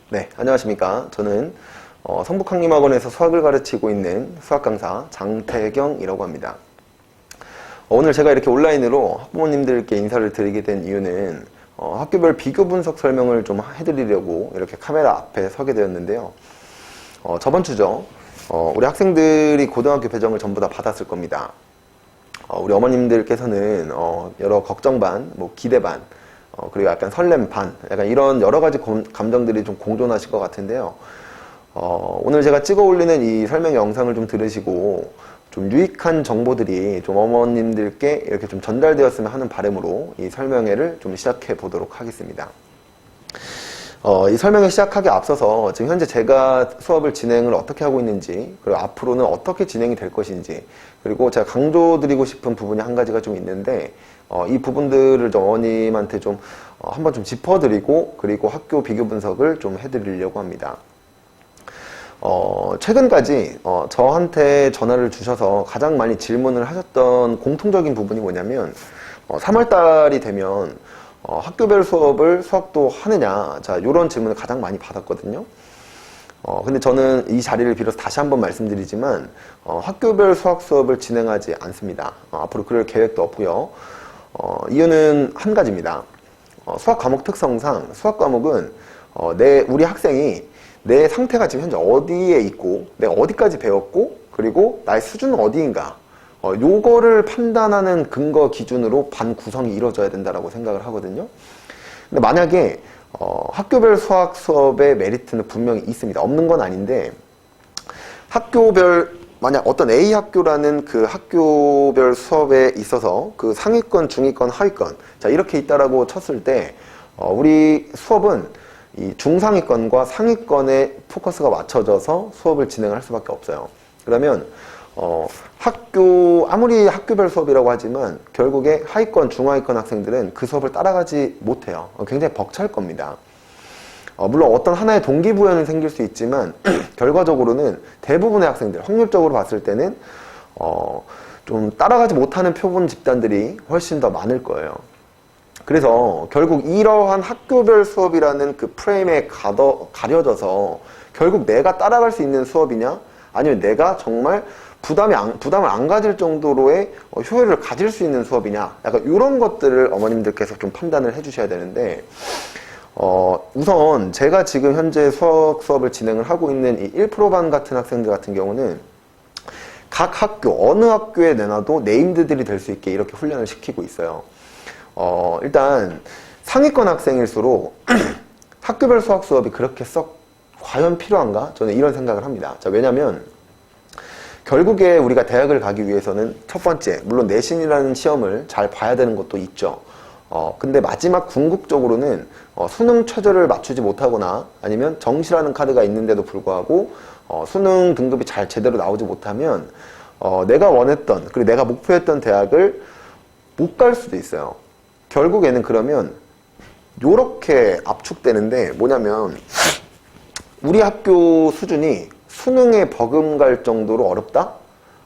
네, 안녕하십니까. 저는 성북학림학원에서 수학을 가르치고 있는 수학 강사 장태경이라고 합니다. 오늘 제가 이렇게 온라인으로 학부모님들께 인사를 드리게 된 이유는 학교별 비교 분석 설명을 좀 해드리려고 이렇게 카메라 앞에 서게 되었는데요. 저번 주죠. 우리 학생들이 고등학교 배정을 전부 다 받았을 겁니다. 우리 어머님들께서는 여러 걱정 반, 기대 반, 그리고 약간 설렘 반, 약간 이런 여러 가지 감정들이 좀 공존하실 것 같은데요. 오늘 제가 찍어 올리는 이 설명 영상을 좀 들으시고 좀 유익한 정보들이 좀 어머님들께 이렇게 좀 전달되었으면 하는 바람으로 이 설명회를 좀 시작해 보도록 하겠습니다. 이 설명회 시작하기 앞서서 지금 현재 제가 수업을 진행을 어떻게 하고 있는지, 그리고 앞으로는 어떻게 진행이 될 것인지, 그리고 제가 강조드리고 싶은 부분이 한 가지가 좀 있는데, 이 부분들을 좀 어머님한테 좀 한번 좀 짚어드리고, 그리고 학교 비교 분석을 좀 해드리려고 합니다. 최근까지 저한테 전화를 주셔서 가장 많이 질문을 하셨던 공통적인 부분이 뭐냐면, 3월달이 되면 학교별 수학도 하느냐, 자, 요런 질문을 가장 많이 받았거든요. 근데 저는 이 자리를 빌어서 다시 한번 말씀드리지만, 학교별 수업을 진행하지 않습니다. 앞으로 그럴 계획도 없고요. 이유는 한 가지입니다. 수학 과목 특성상 수학 과목은 우리 학생이 내 상태가 지금 현재 어디에 있고, 내가 어디까지 배웠고, 그리고 나의 수준은 어디인가, 요거를 판단하는 근거 기준으로 반 구성이 이루어져야 된다고 생각을 하거든요. 근데 만약에 학교별 수학 수업의 메리트는 분명히 있습니다. 없는 건 아닌데, 만약 어떤 A 학교라는 그 학교별 수업에 있어서 그 상위권, 중위권, 하위권, 자, 이렇게 있다라고 쳤을 때, 우리 수업은 이 중상위권과 상위권에 포커스가 맞춰져서 수업을 진행할 수밖에 없어요. 그러면 아무리 학교별 수업이라고 하지만 결국에 하위권, 중하위권 학생들은 그 수업을 따라가지 못해요. 굉장히 벅찰 겁니다. 물론 어떤 하나의 동기부여는 생길 수 있지만 결과적으로는 대부분의 학생들, 확률적으로 봤을 때는 좀 따라가지 못하는 표본 집단들이 훨씬 더 많을 거예요. 그래서 결국 이러한 학교별 수업이라는 그 프레임에 가려져서 결국 내가 따라갈 수 있는 수업이냐, 아니면 내가 정말 부담을 안 가질 정도로의 효율을 가질 수 있는 수업이냐, 약간 이런 것들을 어머님들께서 좀 판단을 해주셔야 되는데, 우선 제가 지금 현재 수업을 진행을 하고 있는 이 1%반 같은 학생들 같은 경우는 각 학교, 어느 학교에 내놔도 네임드들이 될 수 있게 이렇게 훈련을 시키고 있어요. 일단 상위권 학생일수록 학교별 수학 수업이 그렇게 과연 필요한가? 저는 이런 생각을 합니다. 자, 왜냐면 결국에 우리가 대학을 가기 위해서는 첫 번째, 물론 내신이라는 시험을 잘 봐야 되는 것도 있죠. 근데 마지막 궁극적으로는 수능 최저를 맞추지 못하거나 아니면 정시라는 카드가 있는데도 불구하고 수능 등급이 잘 제대로 나오지 못하면 내가 원했던, 그리고 내가 목표했던 대학을 못 갈 수도 있어요. 결국에는 그러면 요렇게 압축되는데, 뭐냐면 우리 학교 수준이 수능에 버금갈 정도로 어렵다?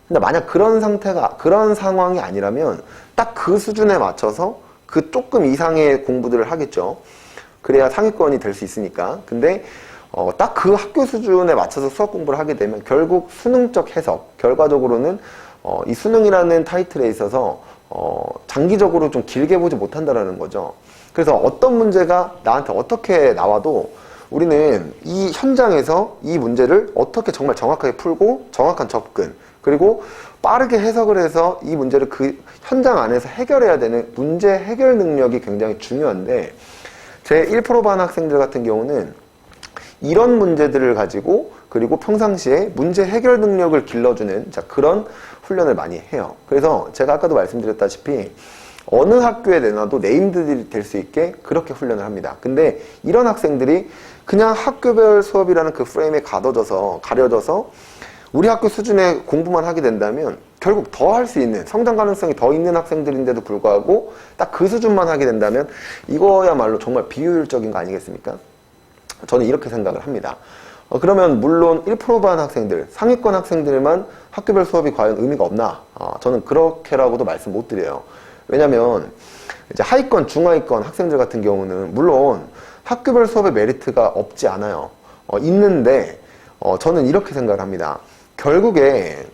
근데 만약 그런 상황이 아니라면 딱 그 수준에 맞춰서 그 조금 이상의 공부들을 하겠죠. 그래야 상위권이 될 수 있으니까. 근데 딱 그 학교 수준에 맞춰서 수학 공부를 하게 되면 결국 수능적 해석, 결과적으로는 이 수능이라는 타이틀에 있어서 장기적으로 좀 길게 보지 못한다라는 거죠. 그래서 어떤 문제가 나한테 어떻게 나와도 우리는 이 현장에서 이 문제를 어떻게 정말 정확하게 풀고 정확한 접근, 그리고 빠르게 해석을 해서 이 문제를 그 현장 안에서 해결해야 되는 문제 해결 능력이 굉장히 중요한데, 제 1%반 학생들 같은 경우는 이런 문제들을 가지고, 그리고 평상시에 문제 해결 능력을 길러주는 그런 훈련을 많이 해요. 그래서 제가 아까도 말씀드렸다시피 어느 학교에 내놔도 네임드들이 될 수 있게 그렇게 훈련을 합니다. 근데 이런 학생들이 그냥 학교별 수업이라는 그 프레임에 가려져서 우리 학교 수준의 공부만 하게 된다면 결국 더 할 수 있는, 성장 가능성이 더 있는 학생들인데도 불구하고 딱 그 수준만 하게 된다면 이거야말로 정말 비효율적인 거 아니겠습니까? 저는 이렇게 생각을 합니다. 그러면 물론 1%반 학생들, 상위권 학생들만 학교별 수업이 과연 의미가 없나? 저는 그렇게라고도 말씀 못 드려요. 왜냐면 이제 하위권, 중하위권 학생들 같은 경우는 물론 학교별 수업의 메리트가 없지 않아요. 있는데 저는 이렇게 생각을 합니다. 결국에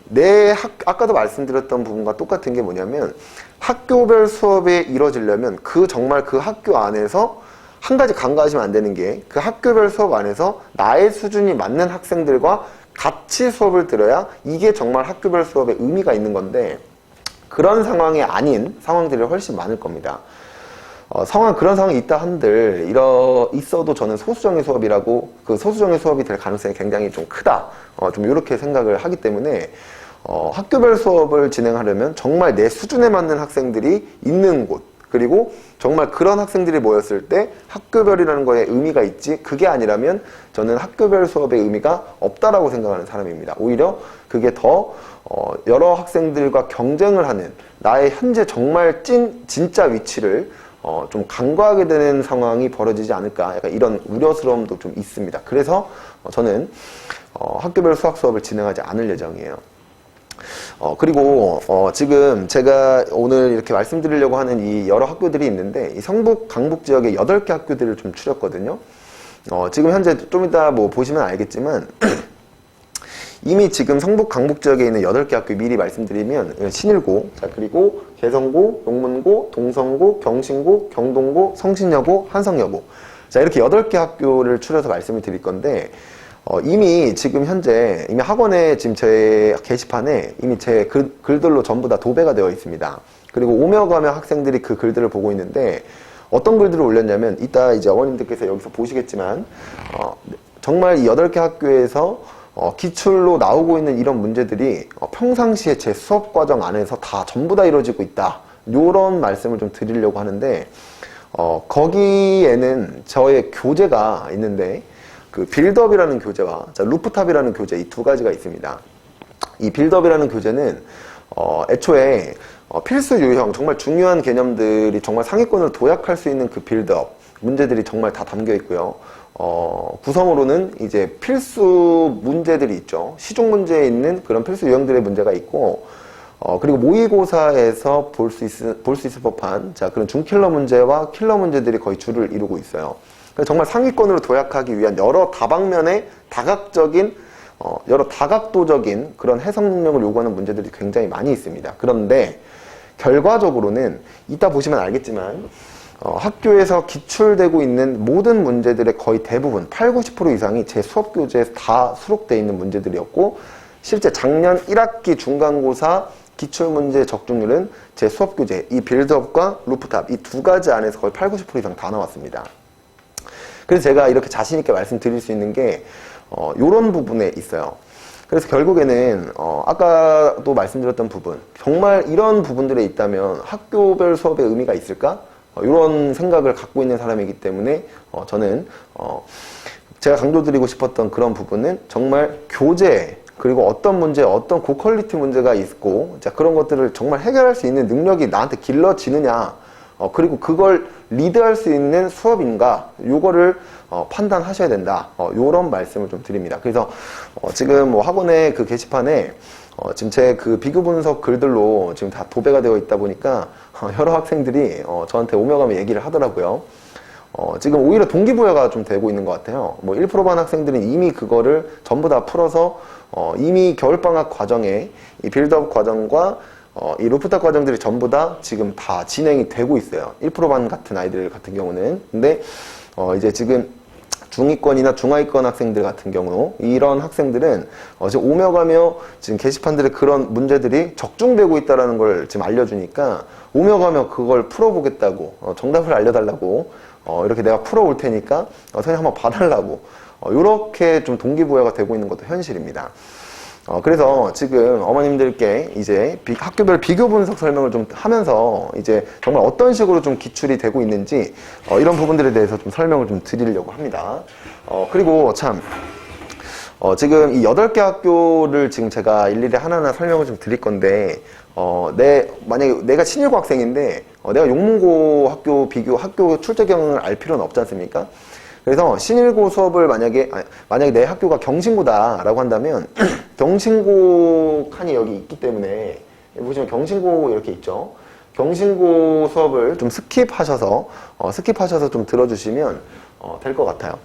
아까도 말씀드렸던 부분과 똑같은 게 뭐냐면 학교별 수업이 이루어지려면 정말 그 학교 안에서 한 가지 간과하시면 안 되는 게 그 학교별 수업 안에서 나의 수준이 맞는 학생들과 같이 수업을 들어야 이게 정말 학교별 수업에 의미가 있는 건데 그런 상황이 아닌 상황들이 훨씬 많을 겁니다. 그런 상황이 있다 한들 있어도 저는 소수정예 수업이라고 그 소수정예 수업이 될 가능성이 굉장히 좀 크다. 좀 이렇게 생각을 하기 때문에 학교별 수업을 진행하려면 정말 내 수준에 맞는 학생들이 있는 곳 그리고 정말 그런 학생들이 모였을 때 학교별이라는 거에 의미가 있지 그게 아니라면 저는 학교별 수업의 의미가 없다라고 생각하는 사람입니다. 오히려 그게 더 여러 학생들과 경쟁을 하는 나의 현재 정말 진짜 위치를 좀 간과하게 되는 상황이 벌어지지 않을까 약간 이런 우려스러움도 좀 있습니다. 그래서 저는 학교별 수학 수업을 진행하지 않을 예정이에요. 그리고 지금 제가 오늘 이렇게 말씀드리려고 하는 이 여러 학교들이 있는데 이 성북, 강북 지역에 8개 학교들을 좀 추렸거든요. 지금 현재 좀 이따 뭐 보시면 알겠지만 이미 지금 성북, 강북 지역에 있는 8개 학교 미리 말씀드리면 신일고, 자 그리고 개성고, 용문고, 동성고, 경신고, 경동고, 성신여고, 한성여고 자 이렇게 8개 학교를 추려서 말씀을 드릴 건데 이미 지금 현재 이미 학원에 지금 제 게시판에 이미 제 글들로 전부 다 도배가 되어 있습니다. 그리고 오며 가며 학생들이 그 글들을 보고 있는데 어떤 글들을 올렸냐면 이따 이제 어머님들께서 여기서 보시겠지만 정말 이 8개 학교에서 기출로 나오고 있는 이런 문제들이 평상시에 제 수업 과정 안에서 다 전부 다 이루어지고 있다. 요런 말씀을 좀 드리려고 하는데 거기에는 저의 교재가 있는데 그 빌드업이라는 교재와 루프탑이라는 교재 이 두 가지가 있습니다. 이 빌드업이라는 교재는 애초에 필수 유형 정말 중요한 개념들이 정말 상위권을 도약할 수 있는 그 빌드업 문제들이 정말 다 담겨 있고요. 구성으로는 이제 필수 문제들이 있죠. 시중 문제에 있는 그런 필수 유형들의 문제가 있고 그리고 모의고사에서 볼 수 있을 법한 그런 중킬러 문제와 킬러 문제들이 거의 주를 이루고 있어요. 정말 상위권으로 도약하기 위한 여러 다방면의 여러 다각도적인 그런 해석 능력을 요구하는 문제들이 굉장히 많이 있습니다. 그런데 결과적으로는 이따 보시면 알겠지만 학교에서 기출되고 있는 모든 문제들의 거의 대부분 80~90% 이상이 제 수업 교재에 다 수록되어 있는 문제들이었고 실제 작년 1학기 중간고사 기출문제 적중률은 제 수업 교재 이 빌드업과 루프탑 이 두 가지 안에서 거의 80~90% 이상 다 나왔습니다. 그래서 제가 이렇게 자신있게 말씀드릴 수 있는 게 요런 부분에 있어요. 그래서 결국에는 아까도 말씀드렸던 부분 정말 이런 부분들에 있다면 학교별 수업의 의미가 있을까? 이런 생각을 갖고 있는 사람이기 때문에 저는 제가 강조드리고 싶었던 그런 부분은 정말 교재 그리고 어떤 문제, 어떤 고퀄리티 문제가 있고 그런 것들을 정말 해결할 수 있는 능력이 나한테 길러지느냐 그리고 그걸 리드할 수 있는 수업인가 요거를 판단하셔야 된다 요런 말씀을 좀 드립니다. 그래서 지금 뭐 학원의 그 게시판에 지금 제 그 비교 분석 글들로 지금 다 도배가 되어 있다 보니까 여러 학생들이 저한테 오며 가며 얘기를 하더라고요. 지금 오히려 동기부여가 좀 되고 있는 것 같아요. 뭐 1%반 학생들은 이미 그거를 전부 다 풀어서 이미 겨울방학 과정에 이 빌드업 과정과 이 루프탑 과정들이 전부 다 지금 다 진행이 되고 있어요. 1%반 같은 아이들 같은 경우는. 근데 이제 지금 중위권이나 중하위권 학생들 같은 경우 이런 학생들은 지금 오며 가며 지금 게시판들에 그런 문제들이 적중되고 있다는 걸 지금 알려주니까 오며 가며 그걸 풀어보겠다고 정답을 알려달라고 이렇게 내가 풀어올 테니까 선생님 한번 봐달라고 이렇게 좀 동기부여가 되고 있는 것도 현실입니다. 그래서 지금 어머님들께 이제 학교별 비교 분석 설명을 좀 하면서 이제 정말 어떤 식으로 좀 기출이 되고 있는지 이런 부분들에 대해서 좀 설명을 좀 드리려고 합니다. 그리고 참 지금 이 8개 학교를 지금 제가 일일이 하나하나 설명을 좀 드릴 건데 만약에 내가 신일고 학생인데 내가 용문고 학교 학교 출제 경험을 알 필요는 없지 않습니까? 그래서 신일고 수업을 만약에 내 학교가 경신고다라고 한다면 경신고 칸이 여기 있기 때문에 보시면 경신고 이렇게 있죠. 경신고 수업을 좀 스킵하셔서 좀 들어주시면 될 것 같아요.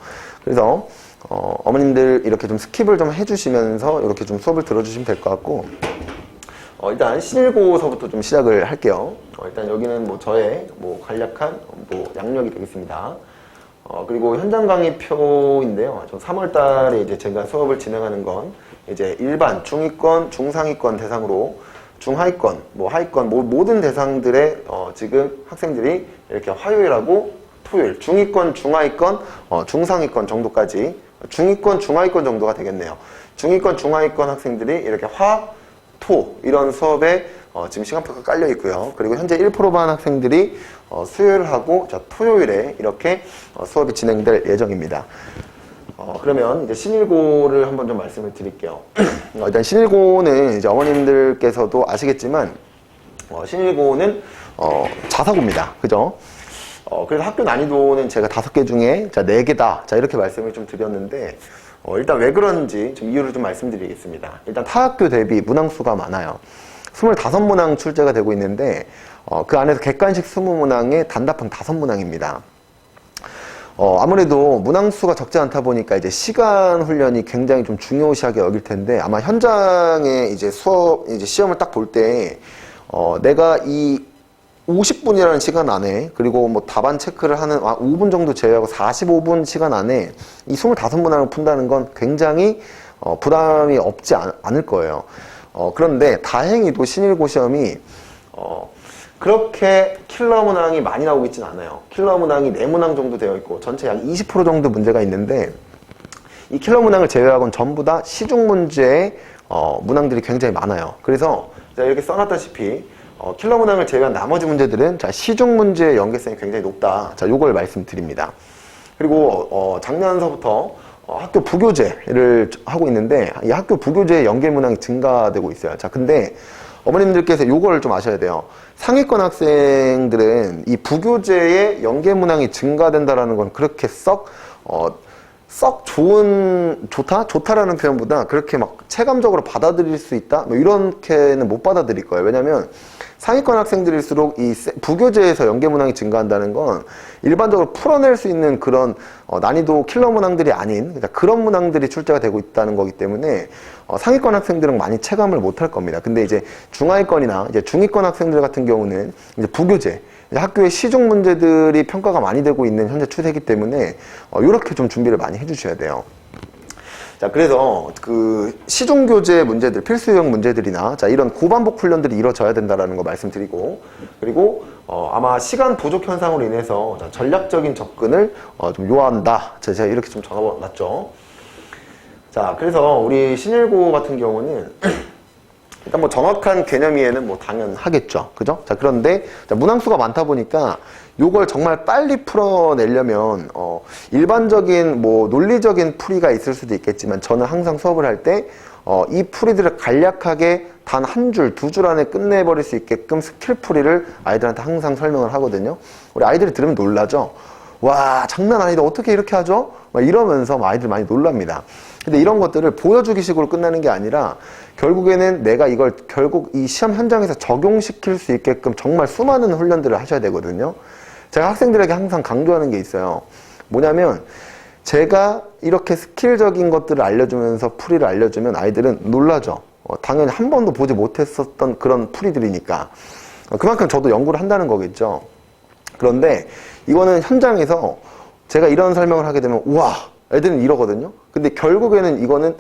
그래서 어머님들 이렇게 좀 스킵을 좀 해주시면서 이렇게 좀 수업을 들어주시면 될 것 같고, 일단 신일고서부터 좀 시작을 할게요. 일단 여기는 뭐 저의 뭐 간략한 뭐 양력이 되겠습니다. 그리고 현장 강의표인데요. 저 3월 달에 이제 제가 수업을 진행하는 건 이제 일반, 중위권, 중상위권 대상으로 중하위권, 뭐 하위권, 모든 대상들의 지금 학생들이 이렇게 화요일하고 토요일, 중위권, 중하위권, 중상위권 정도까지, 중위권, 중하위권 정도가 되겠네요. 중위권, 중하위권 학생들이 이렇게 토 이런 수업에 지금 시간표가 깔려 있고요. 그리고 현재 1%반 학생들이 수요일하고 토요일에 이렇게 수업이 진행될 예정입니다. 그러면 이제 신일고를 한번 좀 말씀을 드릴게요. 일단 신일고는 이제 어머님들께서도 아시겠지만 신일고는 자사고입니다. 그죠? 그래서 학교 난이도는 제가 5개 중에 4개다. 자, 이렇게 말씀을 좀 드렸는데 일단 왜 그런지 좀 이유를 좀 말씀드리겠습니다. 일단 타 학교 대비 문항수가 많아요. 25문항 출제가 되고 있는데 그 안에서 객관식 20문항에 단답형 5문항입니다. 아무래도 문항수가 적지 않다 보니까 이제 시간 훈련이 굉장히 좀 중요시하게 여길 텐데, 아마 현장에 이제 시험을 딱 볼 때 내가 이 50분이라는 시간 안에, 그리고 뭐 답안 체크를 하는 5분 정도 제외하고 45분 시간 안에 이 25문항을 푼다는 건 굉장히 부담이 없지 않을 거예요. 그런데 다행히도 신일고 시험이 그렇게 킬러 문항이 많이 나오고 있진 않아요. 킬러 문항이 4문항 정도 되어 있고 전체 약 20% 정도 문제가 있는데, 이 킬러 문항을 제외하고는 전부 다 시중 문제의 문항들이 굉장히 많아요. 그래서 이렇게 써놨다시피 킬러 문항을 제외한 나머지 문제들은 시중 문제의 연계성이 굉장히 높다. 요걸 말씀드립니다. 그리고 작년서부터 학교 부교재를 하고 있는데, 이 학교 부교재의 연계 문항이 증가되고 있어요. 근데 어머님들께서 요걸 좀 아셔야 돼요. 상위권 학생들은 이 부교재의 연계 문항이 증가된다라는 건 그렇게 썩 좋다라는 표현보다 그렇게 막 체감적으로 받아들일 수 있다? 뭐 이렇게는 못 받아들일 거예요. 왜냐면 상위권 학생들일수록 이 부교재에서 연계 문항이 증가한다는 건 일반적으로 풀어낼 수 있는 그런 난이도 킬러 문항들이 아닌 그런 문항들이 출제가 되고 있다는 거기 때문에 상위권 학생들은 많이 체감을 못할 겁니다. 근데 이제 중하위권이나 이제 중위권 학생들 같은 경우는 이제 부교재, 학교의 시중 문제들이 평가가 많이 되고 있는 현재 추세이기 때문에 이렇게 좀 준비를 많이 해주셔야 돼요. 자, 그래서 그 시중 교재 문제들, 필수형 문제들이나 이런 고반복 훈련들이 이루어져야 된다라는 거 말씀드리고, 그리고 아마 시간 부족 현상으로 인해서 전략적인 접근을 좀 요한다. 제가 이렇게 좀 적어놨죠. 자, 그래서 우리 신일고 같은 경우는 일단 뭐 정확한 개념 이해는 뭐 당연하겠죠. 그죠? 자, 그런데 문항수가 많다 보니까 요걸 정말 빨리 풀어내려면 일반적인 뭐 논리적인 풀이가 있을 수도 있겠지만, 저는 항상 수업을 할 때 이 풀이들을 간략하게 단 한 줄, 2줄 안에 끝내버릴 수 있게끔 스킬 풀이를 아이들한테 항상 설명을 하거든요. 우리 아이들이 들으면 놀라죠. 와, 장난 아니다. 어떻게 이렇게 하죠? 막 이러면서 아이들 많이 놀랍니다. 근데 이런 것들을 보여주기 식으로 끝나는 게 아니라 결국에는 내가 이걸 결국 이 시험 현장에서 적용시킬 수 있게끔 정말 수많은 훈련들을 하셔야 되거든요. 제가 학생들에게 항상 강조하는 게 있어요. 뭐냐면 제가 이렇게 스킬적인 것들을 알려주면서 풀이를 알려주면 아이들은 놀라죠. 당연히 한 번도 보지 못했었던 그런 풀이들이니까. 그만큼 저도 연구를 한다는 거겠죠. 그런데 이거는 현장에서 제가 이런 설명을 하게 되면 우와, 애들은 이러거든요. 근데 결국에는 이거는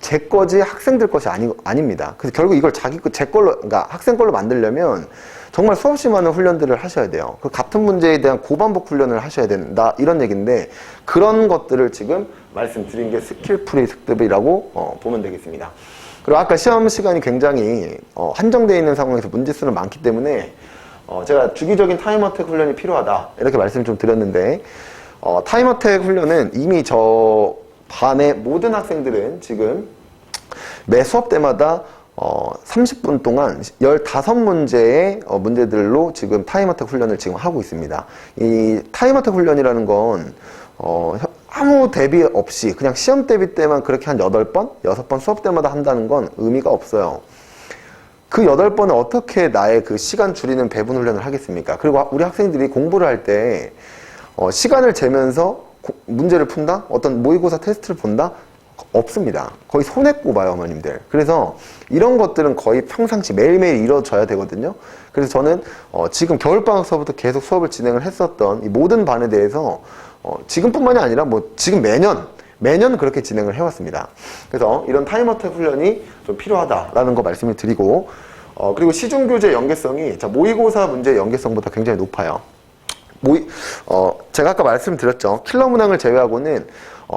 제 거지 학생들 것이 아닙니다. 그래서 결국 이걸 제 걸로, 그러니까 학생 걸로 만들려면 정말 수없이 많은 훈련들을 하셔야 돼요. 그 같은 문제에 대한 고반복 훈련을 하셔야 된다, 이런 얘기인데, 그런 것들을 지금 말씀드린 게 스킬풀이 습득이라고 보면 되겠습니다. 그리고 아까 시험 시간이 굉장히 한정되어 있는 상황에서 문제 수는 많기 때문에 제가 주기적인 타임어택 훈련이 필요하다, 이렇게 말씀 좀 드렸는데, 타임어택 훈련은 이미 저 반의 모든 학생들은 지금 매 수업 때마다 30분 동안 15문제의 문제들로 지금 타임어택 훈련을 지금 하고 있습니다. 이 타임어택 훈련이라는 건 아무 대비 없이 그냥 시험 대비 때만 그렇게 한 8번, 6번 수업 때마다 한다는 건 의미가 없어요. 그 8번을 어떻게 나의 그 시간 줄이는 배분 훈련을 하겠습니까? 그리고 우리 학생들이 공부를 할 때 시간을 재면서 문제를 푼다? 어떤 모의고사 테스트를 본다? 없습니다. 거의 손에 꼽아요, 어머님들. 그래서 이런 것들은 거의 평상시 매일매일 이루어져야 되거든요. 그래서 저는 지금 겨울방학서부터 계속 수업을 진행을 했었던 이 모든 반에 대해서 지금뿐만이 아니라 뭐 지금 매년 그렇게 진행을 해왔습니다. 그래서 이런 타임어택 훈련이 좀 필요하다라는 거 말씀을 드리고, 그리고 시중교재 연계성이 모의고사 문제의 연계성보다 굉장히 높아요. 제가 아까 말씀드렸죠. 킬러 문항을 제외하고는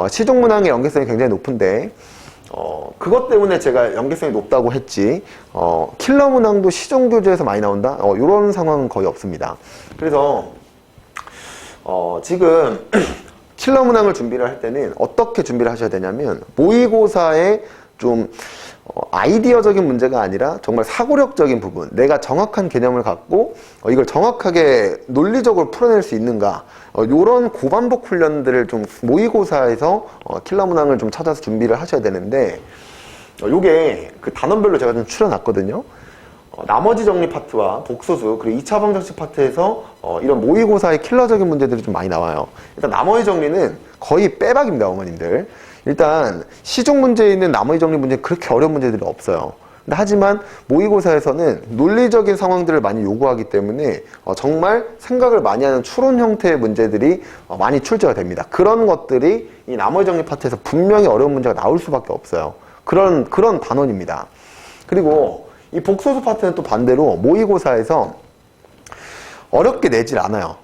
시중 문항의 연계성이 굉장히 높은데, 그것 때문에 제가 연계성이 높다고 했지, 킬러 문항도 시중 교재에서 많이 나온다? 이런 상황은 거의 없습니다. 그래서 지금 킬러 문항을 준비를 할 때는 어떻게 준비를 하셔야 되냐면, 모의고사에 좀 아이디어적인 문제가 아니라 정말 사고력적인 부분, 내가 정확한 개념을 갖고 이걸 정확하게 논리적으로 풀어낼 수 있는가, 요런 고반복 훈련들을 좀 모의고사에서 킬러 문항을 좀 찾아서 준비를 하셔야 되는데, 요게 그 단원별로 제가 좀 추려놨거든요. 나머지 정리 파트와 복소수, 그리고 2차 방정식 파트에서 이런 모의고사의 킬러적인 문제들이 좀 많이 나와요. 일단 나머지 정리는 거의 빼박입니다, 어머님들. 일단 시중 문제에 있는 나머지 정리 문제는 그렇게 어려운 문제들이 없어요. 근데 하지만 모의고사에서는 논리적인 상황들을 많이 요구하기 때문에 정말 생각을 많이 하는 추론 형태의 문제들이 많이 출제가 됩니다. 그런 것들이 이 나머지 정리 파트에서 분명히 어려운 문제가 나올 수밖에 없어요. 그런 단원입니다. 그리고 이 복소수 파트는 또 반대로 모의고사에서 어렵게 내질 않아요.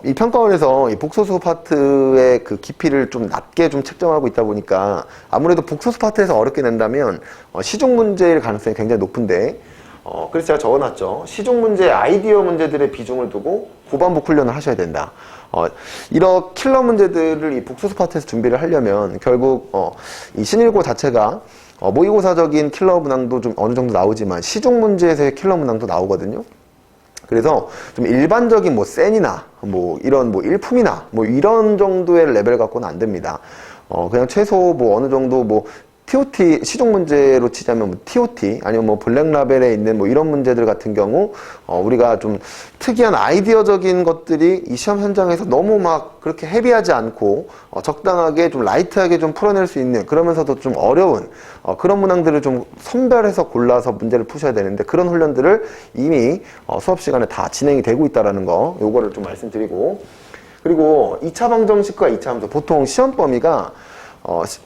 이 평가원에서 이 복소수 파트의 그 깊이를 좀 낮게 좀 책정하고 있다 보니까 아무래도 복소수 파트에서 어렵게 낸다면 시중 문제일 가능성이 굉장히 높은데, 그래서 제가 적어놨죠. 시중 문제 아이디어 문제들의 비중을 두고 고반복 훈련을 하셔야 된다. 이런 킬러 문제들을 이 복소수 파트에서 준비를 하려면 결국 이 신일고 자체가 모의고사적인 킬러 문항도 좀 어느 정도 나오지만 시중 문제에서의 킬러 문항도 나오거든요. 그래서 좀 일반적인 뭐 센이나 뭐 이런 뭐 일품이나 뭐 이런 정도의 레벨 갖고는 안 됩니다. 그냥 최소 뭐 어느 정도 뭐 TOT 시중 문제로 치자면 뭐 TOT 아니면 뭐 블랙라벨에 있는 뭐 이런 문제들 같은 경우 우리가 좀 특이한 아이디어적인 것들이 이 시험 현장에서 너무 막 그렇게 헤비하지 않고 적당하게 좀 라이트하게 좀 풀어낼 수 있는, 그러면서도 좀 어려운 그런 문항들을 좀 선별해서 골라서 문제를 푸셔야 되는데, 그런 훈련들을 이미 수업 시간에 다 진행이 되고 있다라는 거, 요거를 좀 말씀드리고, 그리고 2차 방정식과 2차 함수, 보통 시험 범위가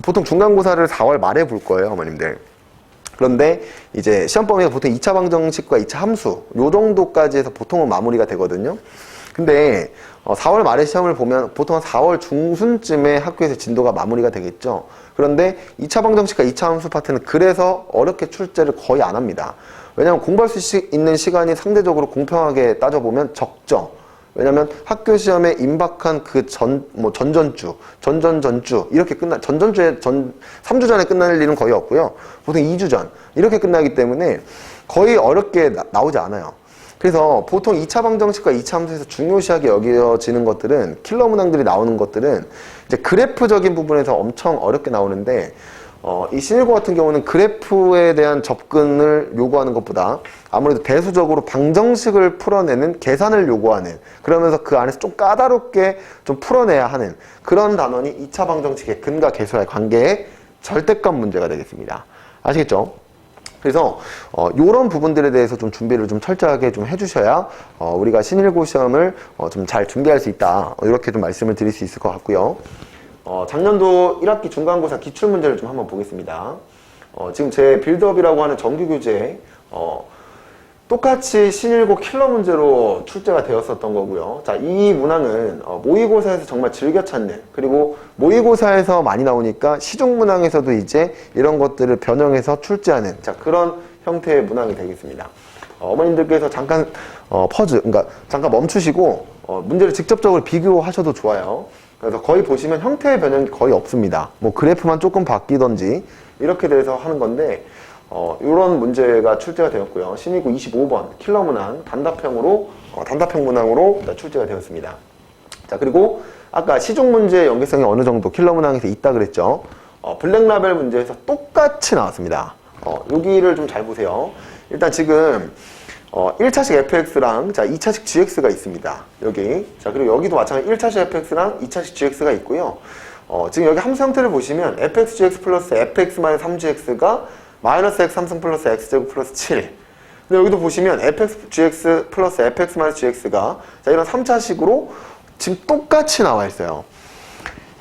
보통 중간고사를 4월 말에 볼 거예요, 어머님들. 그런데 이제 시험 범위가 보통 2차 방정식과 2차 함수 요 정도까지 해서 보통은 마무리가 되거든요. 근데 4월 말에 시험을 보면 보통 4월 중순쯤에 학교에서 진도가 마무리가 되겠죠. 그런데 2차 방정식과 2차 함수 파트는 그래서 어렵게 출제를 거의 안 합니다. 왜냐하면 공부할 수 있는 시간이 상대적으로 공평하게 따져보면 적죠. 왜냐면 학교 시험에 임박한 그 전전주, 이렇게 전전주에 3주 전에 끝날 일은 거의 없고요. 보통 2주 전, 이렇게 끝나기 때문에 거의 어렵게 나오지 않아요. 그래서 보통 2차 방정식과 2차 함수에서 중요시하게 여겨지는 것들은, 킬러 문항들이 나오는 것들은 이제 그래프적인 부분에서 엄청 어렵게 나오는데, 이 신일고 같은 경우는 그래프에 대한 접근을 요구하는 것보다 아무래도 배수적으로 방정식을 풀어내는 계산을 요구하는, 그러면서 그 안에서 좀 까다롭게 좀 풀어내야 하는 그런 단원이 2차 방정식의 근과 계수와의 관계의 절대값 문제가 되겠습니다. 아시겠죠? 그래서 요런 부분들에 대해서 좀 준비를 좀 철저하게 좀 해주셔야 우리가 신일고 시험을 좀 잘 준비할 수 있다, 이렇게 좀 말씀을 드릴 수 있을 것 같고요. 작년도 1학기 중간고사 기출문제를 좀 한번 보겠습니다. 지금 제 빌드업이라고 하는 정규교재 똑같이 신일고 킬러 문제로 출제가 되었었던 거고요. 자, 이 문항은 모의고사에서 정말 즐겨 찾는, 그리고 모의고사에서 많이 나오니까 시중 문항에서도 이제 이런 것들을 변형해서 출제하는, 자, 그런 형태의 문항이 되겠습니다. 어머님들께서 잠깐 그러니까 잠깐 멈추시고 문제를 직접적으로 비교하셔도 좋아요. 그래서 거의 보시면 형태의 변형이 거의 없습니다. 뭐 그래프만 조금 바뀌던지 이렇게 돼서 하는 건데, 이런 문제가 출제가 되었고요. 신이고 25번 킬러 문항 단답형 문항으로 출제가 되었습니다. 자, 그리고 아까 시중 문제의 연계성이 어느 정도 킬러 문항에서 있다 그랬죠. 블랙라벨 문제에서 똑같이 나왔습니다. 여기를 좀 잘 보세요. 일단 지금 1차식 fx랑 자 2차식 gx가 있습니다. 여기. 자, 그리고 여기도 마찬가지 1차식 fx랑 2차식 gx가 있고요. 지금 여기 함수 형태를 보시면 fx gx 플러스 fx 마이너스 3gx가 마이너스 x 3승 플러스 x제곱 플러스 7. 근데 여기도 보시면 fx gx 플러스 fx 마이너스 gx가 자 이런 3차식으로 지금 똑같이 나와 있어요.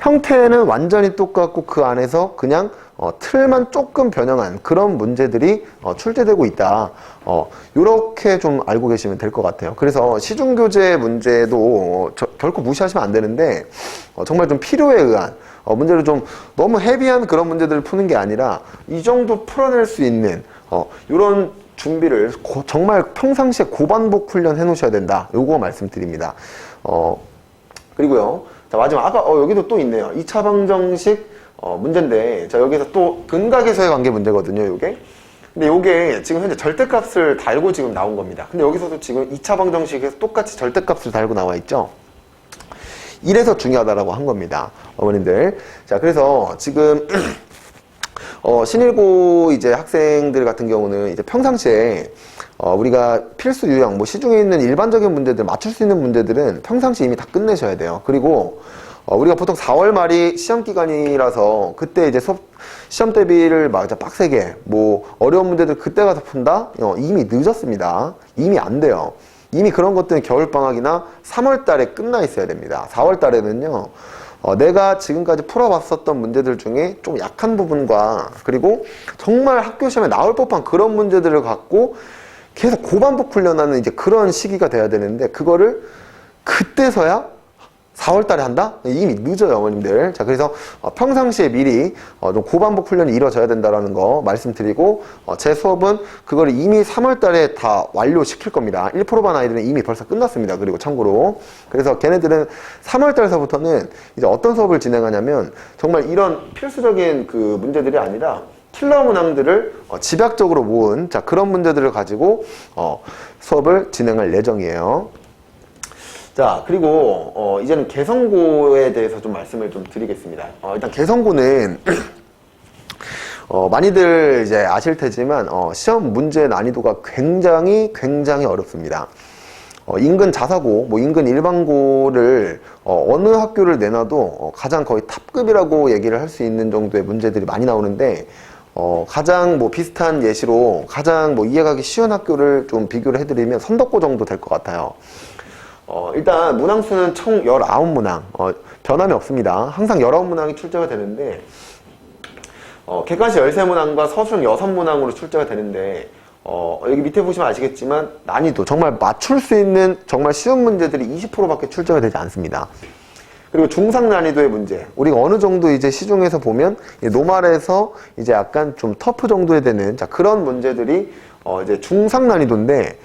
형태는 완전히 똑같고 그 안에서 그냥 틀만 조금 변형한 그런 문제들이 출제되고 있다. 요렇게 좀 알고 계시면 될 것 같아요. 그래서 시중교재 문제도 결코 무시하시면 안 되는데 정말 좀 필요에 의한 문제를 좀 너무 헤비한 그런 문제들을 푸는 게 아니라 이 정도 풀어낼 수 있는 요런 준비를 정말 평상시에 고반복 훈련 해 놓으셔야 된다. 요거 말씀드립니다. 그리고요. 자, 마지막 아까 여기도 또 있네요. 2차 방정식 문제인데 자 여기서 또 근각에서의 관계 문제거든요. 요게. 근데 요게 지금 현재 절대값을 달고 지금 나온 겁니다. 근데 여기서도 지금 2차 방정식에서 똑같이 절대값을 달고 나와 있죠. 이래서 중요하다라고 한 겁니다. 어머님들. 자, 그래서 지금 신일고 이제 학생들 같은 경우는 이제 평상시에 우리가 필수 유형, 뭐 시중에 있는 일반적인 문제들, 맞출 수 있는 문제들은 평상시 이미 다 끝내셔야 돼요. 그리고 우리가 보통 4월 말이 시험 기간이라서 그때 이제 시험 대비를 막 빡세게 뭐 어려운 문제들 그때 가서 푼다? 이미 늦었습니다. 이미 안 돼요. 이미 그런 것들은 겨울방학이나 3월 달에 끝나 있어야 됩니다. 4월 달에는요. 내가 지금까지 풀어봤었던 문제들 중에 좀 약한 부분과 그리고 정말 학교 시험에 나올 법한 그런 문제들을 갖고 계속 고반복 훈련하는 이제 그런 시기가 돼야 되는데 그거를 그때서야 4월 달에 한다? 이미 늦어요, 어머님들. 자, 그래서 평상시에 미리 좀 고반복 훈련이 이루어져야 된다라는 거 말씀드리고 제 수업은 그걸 이미 3월 달에 다 완료시킬 겁니다. 1%반 아이들은 이미 벌써 끝났습니다. 그리고 참고로. 그래서 걔네들은 3월 달서부터는 이제 어떤 수업을 진행하냐면 정말 이런 필수적인 그 문제들이 아니라 킬러 문항들을 집약적으로 모은 자, 그런 문제들을 가지고 수업을 진행할 예정이에요. 자, 그리고 이제는 개성고에 대해서 좀 말씀을 좀 드리겠습니다. 일단 개성고는 많이들 이제 아실 테지만 시험 문제 난이도가 굉장히 어렵습니다. 인근 자사고, 뭐 인근 일반고를 어느 학교를 내놔도 가장 거의 탑급이라고 얘기를 할 수 있는 정도의 문제들이 많이 나오는데 가장 뭐 비슷한 예시로 가장 뭐 이해가기 쉬운 학교를 좀 비교를 해드리면 선덕고 정도 될 것 같아요. 일단 문항수는 총 19문항 변함이 없습니다. 항상 19문항이 출제가 되는데 객관식 13문항과 서술형 6문항으로 출제가 되는데 여기 밑에 보시면 아시겠지만 난이도 정말 맞출 수 있는 정말 쉬운 문제들이 20%밖에 출제가 되지 않습니다. 그리고 중상 난이도의 문제 우리가 어느 정도 이제 시중에서 보면 노말에서 이제 약간 좀 터프 정도에 되는 자 그런 문제들이 이제 중상 난이도인데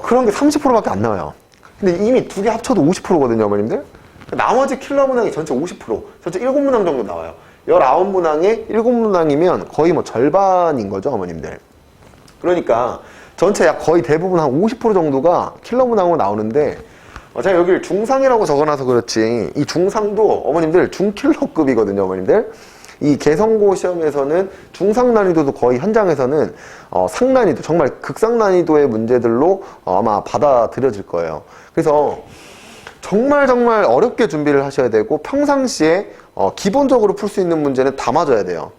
그런 게 30%밖에 안 나와요. 근데 이미 두 개 합쳐도 50%거든요, 어머님들. 나머지 킬러 문항이 전체 50%, 전체 7문항 정도 나와요. 19문항에 7문항이면 거의 뭐 절반인 거죠, 어머님들. 그러니까 전체 약 거의 대부분 한 50% 정도가 킬러 문항으로 나오는데 제가 여기를 중상이라고 적어놔서 그렇지 이 중상도 어머님들 중킬러급이거든요, 어머님들. 이 개성고 시험에서는 중상 난이도도 거의 현장에서는 상난이도 정말 극상 난이도의 문제들로 아마 받아들여질 거예요. 그래서 정말 어렵게 준비를 하셔야 되고 평상시에 기본적으로 풀 수 있는 문제는 다 맞아야 돼요.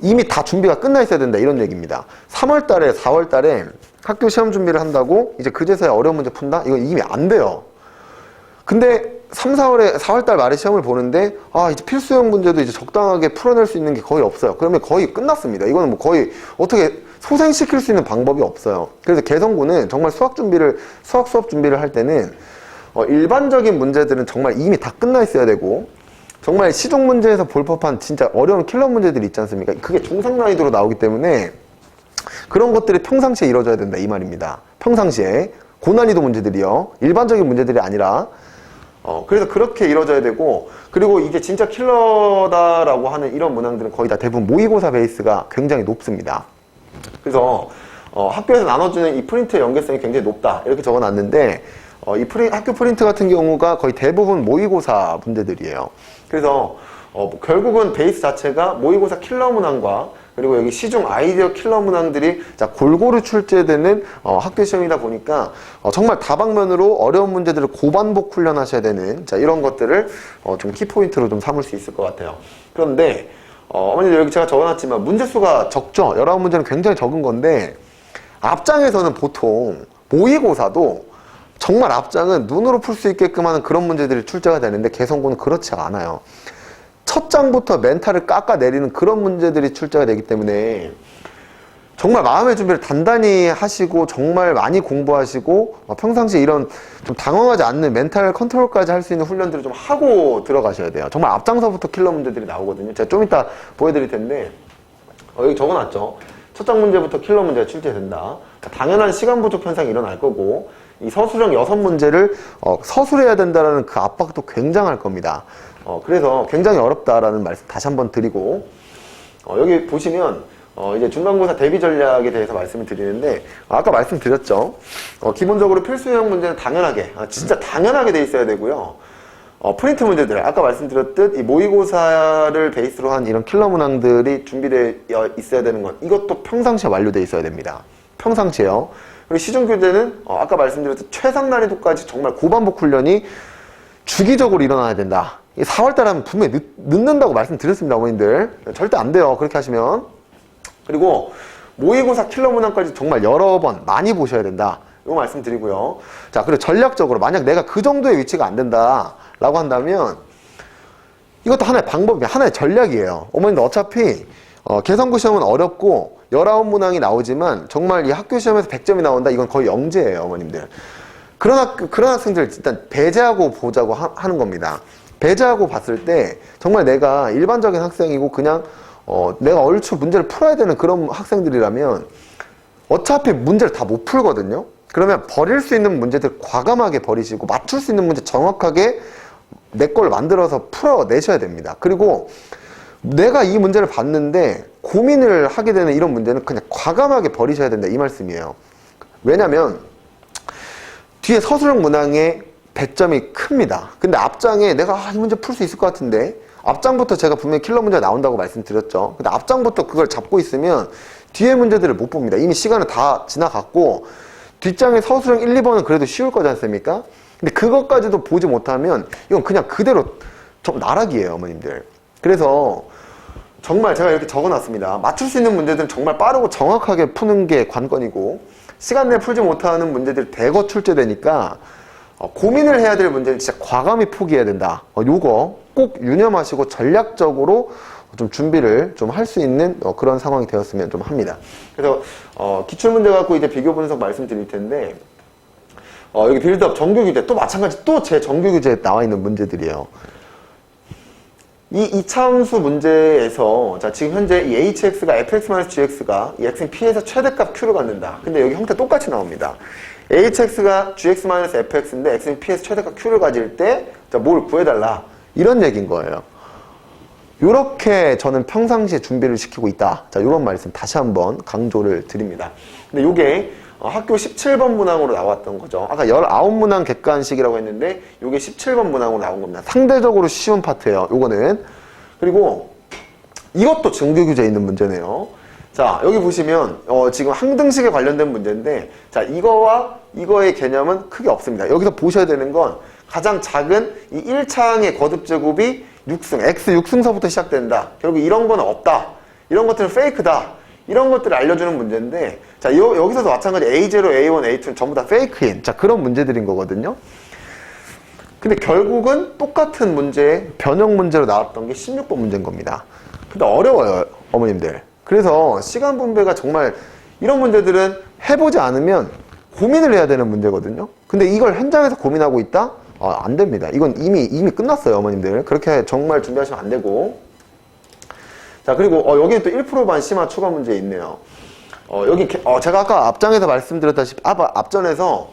이미 다 준비가 끝나 있어야 된다 이런 얘기입니다. 3월 달에 4월 달에 학교 시험 준비를 한다고 이제 그제서야 어려운 문제 푼다? 이건 이미 안 돼요. 근데 4월 달 말에 시험을 보는데 이제 필수형 문제도 이제 적당하게 풀어낼 수 있는 게 거의 없어요. 그러면 거의 끝났습니다. 이거는 뭐 거의 어떻게 소생시킬 수 있는 방법이 없어요. 그래서 개성고는 정말 수학 수업 준비를 할 때는 일반적인 문제들은 정말 이미 다 끝나 있어야 되고 정말 시중 문제에서 볼 법한 진짜 어려운 킬러 문제들이 있지 않습니까? 그게 중상 난이도로 나오기 때문에 그런 것들이 평상시에 이루어져야 된다 이 말입니다. 평상시에 고난이도 문제들이요. 일반적인 문제들이 아니라 그래서 그렇게 이루어져야 되고 그리고 이게 진짜 킬러다라고 하는 이런 문항들은 거의 다 대부분 모의고사 베이스가 굉장히 높습니다. 그래서 학교에서 나눠주는 이 프린트의 연계성이 굉장히 높다 이렇게 적어놨는데 이 학교 프린트 같은 경우가 거의 대부분 모의고사 문제들이에요. 그래서 결국은 베이스 자체가 모의고사 킬러 문항과 그리고 여기 시중 아이디어 킬러 문항들이 자, 골고루 출제되는 학교 시험이다 보니까 정말 다방면으로 어려운 문제들을 고반복 훈련하셔야 되는 자, 이런 것들을 좀 키포인트로 좀 삼을 수 있을 것 같아요. 그런데 어머니들 여기 제가 적어놨지만 문제수가 적죠. 19문제는 굉장히 적은 건데 앞장에서는 보통 모의고사도 정말 앞장은 눈으로 풀 수 있게끔 하는 그런 문제들이 출제가 되는데 개성고는 그렇지 않아요. 첫 장부터 멘탈을 깎아내리는 그런 문제들이 출제가 되기 때문에 정말 마음의 준비를 단단히 하시고 정말 많이 공부하시고 평상시에 이런 좀 당황하지 않는 멘탈 컨트롤까지 할 수 있는 훈련들을 좀 하고 들어가셔야 돼요. 정말 앞장서부터 킬러 문제들이 나오거든요. 제가 좀 이따 보여드릴 텐데 여기 적어놨죠. 첫 장 문제부터 킬러 문제가 출제된다. 당연한 시간 부족 현상이 일어날 거고 이 서술형 6문제를 서술해야 된다는 그 압박도 굉장할 겁니다. 그래서 굉장히 어렵다라는 말씀 다시 한번 드리고 여기 보시면 이제 중간고사 대비 전략에 대해서 말씀을 드리는데 아까 말씀드렸죠. 기본적으로 필수형 문제는 당연하게 진짜 당연하게 돼 있어야 되고요. 프린트 문제들 아까 말씀드렸듯 이 모의고사를 베이스로 한 이런 킬러 문항들이 준비되어 있어야 되는 것 이것도 평상시에 완료되어 있어야 됩니다. 평상시에요. 그리고 시중 교재는 아까 말씀드렸듯 최상 난이도까지 정말 고반복 훈련이 주기적으로 일어나야 된다. 4월달에 하면 분명히 늦는다고 말씀드렸습니다, 어머님들. 절대 안 돼요, 그렇게 하시면. 그리고 모의고사 킬러 문항까지 정말 여러 번 많이 보셔야 된다. 이거 말씀드리고요. 자, 그리고 전략적으로 만약 내가 그 정도의 위치가 안 된다 라고 한다면 이것도 하나의 방법이에요. 하나의 전략이에요. 어머님들 어차피 개성고 시험은 어렵고 19문항이 나오지만 정말 이 학교 시험에서 100점이 나온다? 이건 거의 영재예요, 어머님들. 그런 학생들 일단 배제하고 보자고 하는 겁니다. 배제하고 봤을 때 정말 내가 일반적인 학생이고 그냥 내가 얼추 문제를 풀어야 되는 그런 학생들이라면 어차피 문제를 다 못 풀거든요. 그러면 버릴 수 있는 문제들 과감하게 버리시고 맞출 수 있는 문제 정확하게 내 걸 만들어서 풀어내셔야 됩니다. 그리고 내가 이 문제를 봤는데 고민을 하게 되는 이런 문제는 그냥 과감하게 버리셔야 된다 이 말씀이에요. 왜냐면 뒤에 서술형 문항의 배점이 큽니다. 근데 앞장에 내가 이 문제 풀 수 있을 것 같은데 앞장부터 제가 분명히 킬러 문제가 나온다고 말씀드렸죠. 근데 앞장부터 그걸 잡고 있으면 뒤에 문제들을 못 봅니다. 이미 시간은 다 지나갔고 뒷장의 서술형 1, 2번은 그래도 쉬울 거지 않습니까? 근데 그것까지도 보지 못하면 이건 그냥 그대로 좀 나락이에요, 어머님들. 그래서 정말 제가 이렇게 적어놨습니다. 맞출 수 있는 문제들은 정말 빠르고 정확하게 푸는 게 관건이고 시간 내에 풀지 못하는 문제들이 대거 출제되니까 고민을 해야 될 문제는 진짜 과감히 포기해야 된다. 요거 꼭 유념하시고 전략적으로 좀 준비를 좀 할 수 있는 그런 상황이 되었으면 좀 합니다. 그래서 기출문제 갖고 이제 비교 분석 말씀드릴 텐데 여기 빌드업 정규규제 또 마찬가지 또 제 정규규제에 나와 있는 문제들이에요. 이 이차함수 문제에서 자 지금 현재 이 hx가 fx-gx가 이 x는 p에서 최대값 q를 갖는다. 근데 여기 형태 똑같이 나옵니다. hx가 gx-fx인데 x는 p에서 최대값 q를 가질 때 뭘 구해달라 이런 얘기인 거예요. 요렇게 저는 평상시에 준비를 시키고 있다. 자, 요런 말씀 다시 한번 강조를 드립니다. 근데 요게 학교 17번 문항으로 나왔던 거죠. 아까 19문항 객관식이라고 했는데 요게 17번 문항으로 나온 겁니다. 상대적으로 쉬운 파트예요. 요거는. 그리고 이것도 정규규제에 있는 문제네요. 자, 여기 보시면 지금 항등식에 관련된 문제인데 자, 이거와 이거의 개념은 크게 없습니다. 여기서 보셔야 되는 건 가장 작은 이 1차항의 거듭제곱이 6승, x 6승서부터 시작된다. 결국 이런 건 없다. 이런 것들은 페이크다. 이런 것들을 알려주는 문제인데 자 여기서도 마찬가지 A0, A1, A2는 전부 다 페이크인 자 그런 문제들인 거거든요. 근데 결국은 똑같은 문제 변형 문제로 나왔던 게 16번 문제인 겁니다. 근데 어려워요, 어머님들. 그래서 시간 분배가 정말 이런 문제들은 해보지 않으면 고민을 해야 되는 문제거든요. 근데 이걸 현장에서 고민하고 있다? 안 됩니다. 이건 이미 끝났어요, 어머님들. 그렇게 정말 준비하시면 안 되고. 자, 그리고 여기는 또 1%반 심화 추가 문제 있네요. 여기 제가 아까 앞장에서 말씀드렸다시피 앞전에서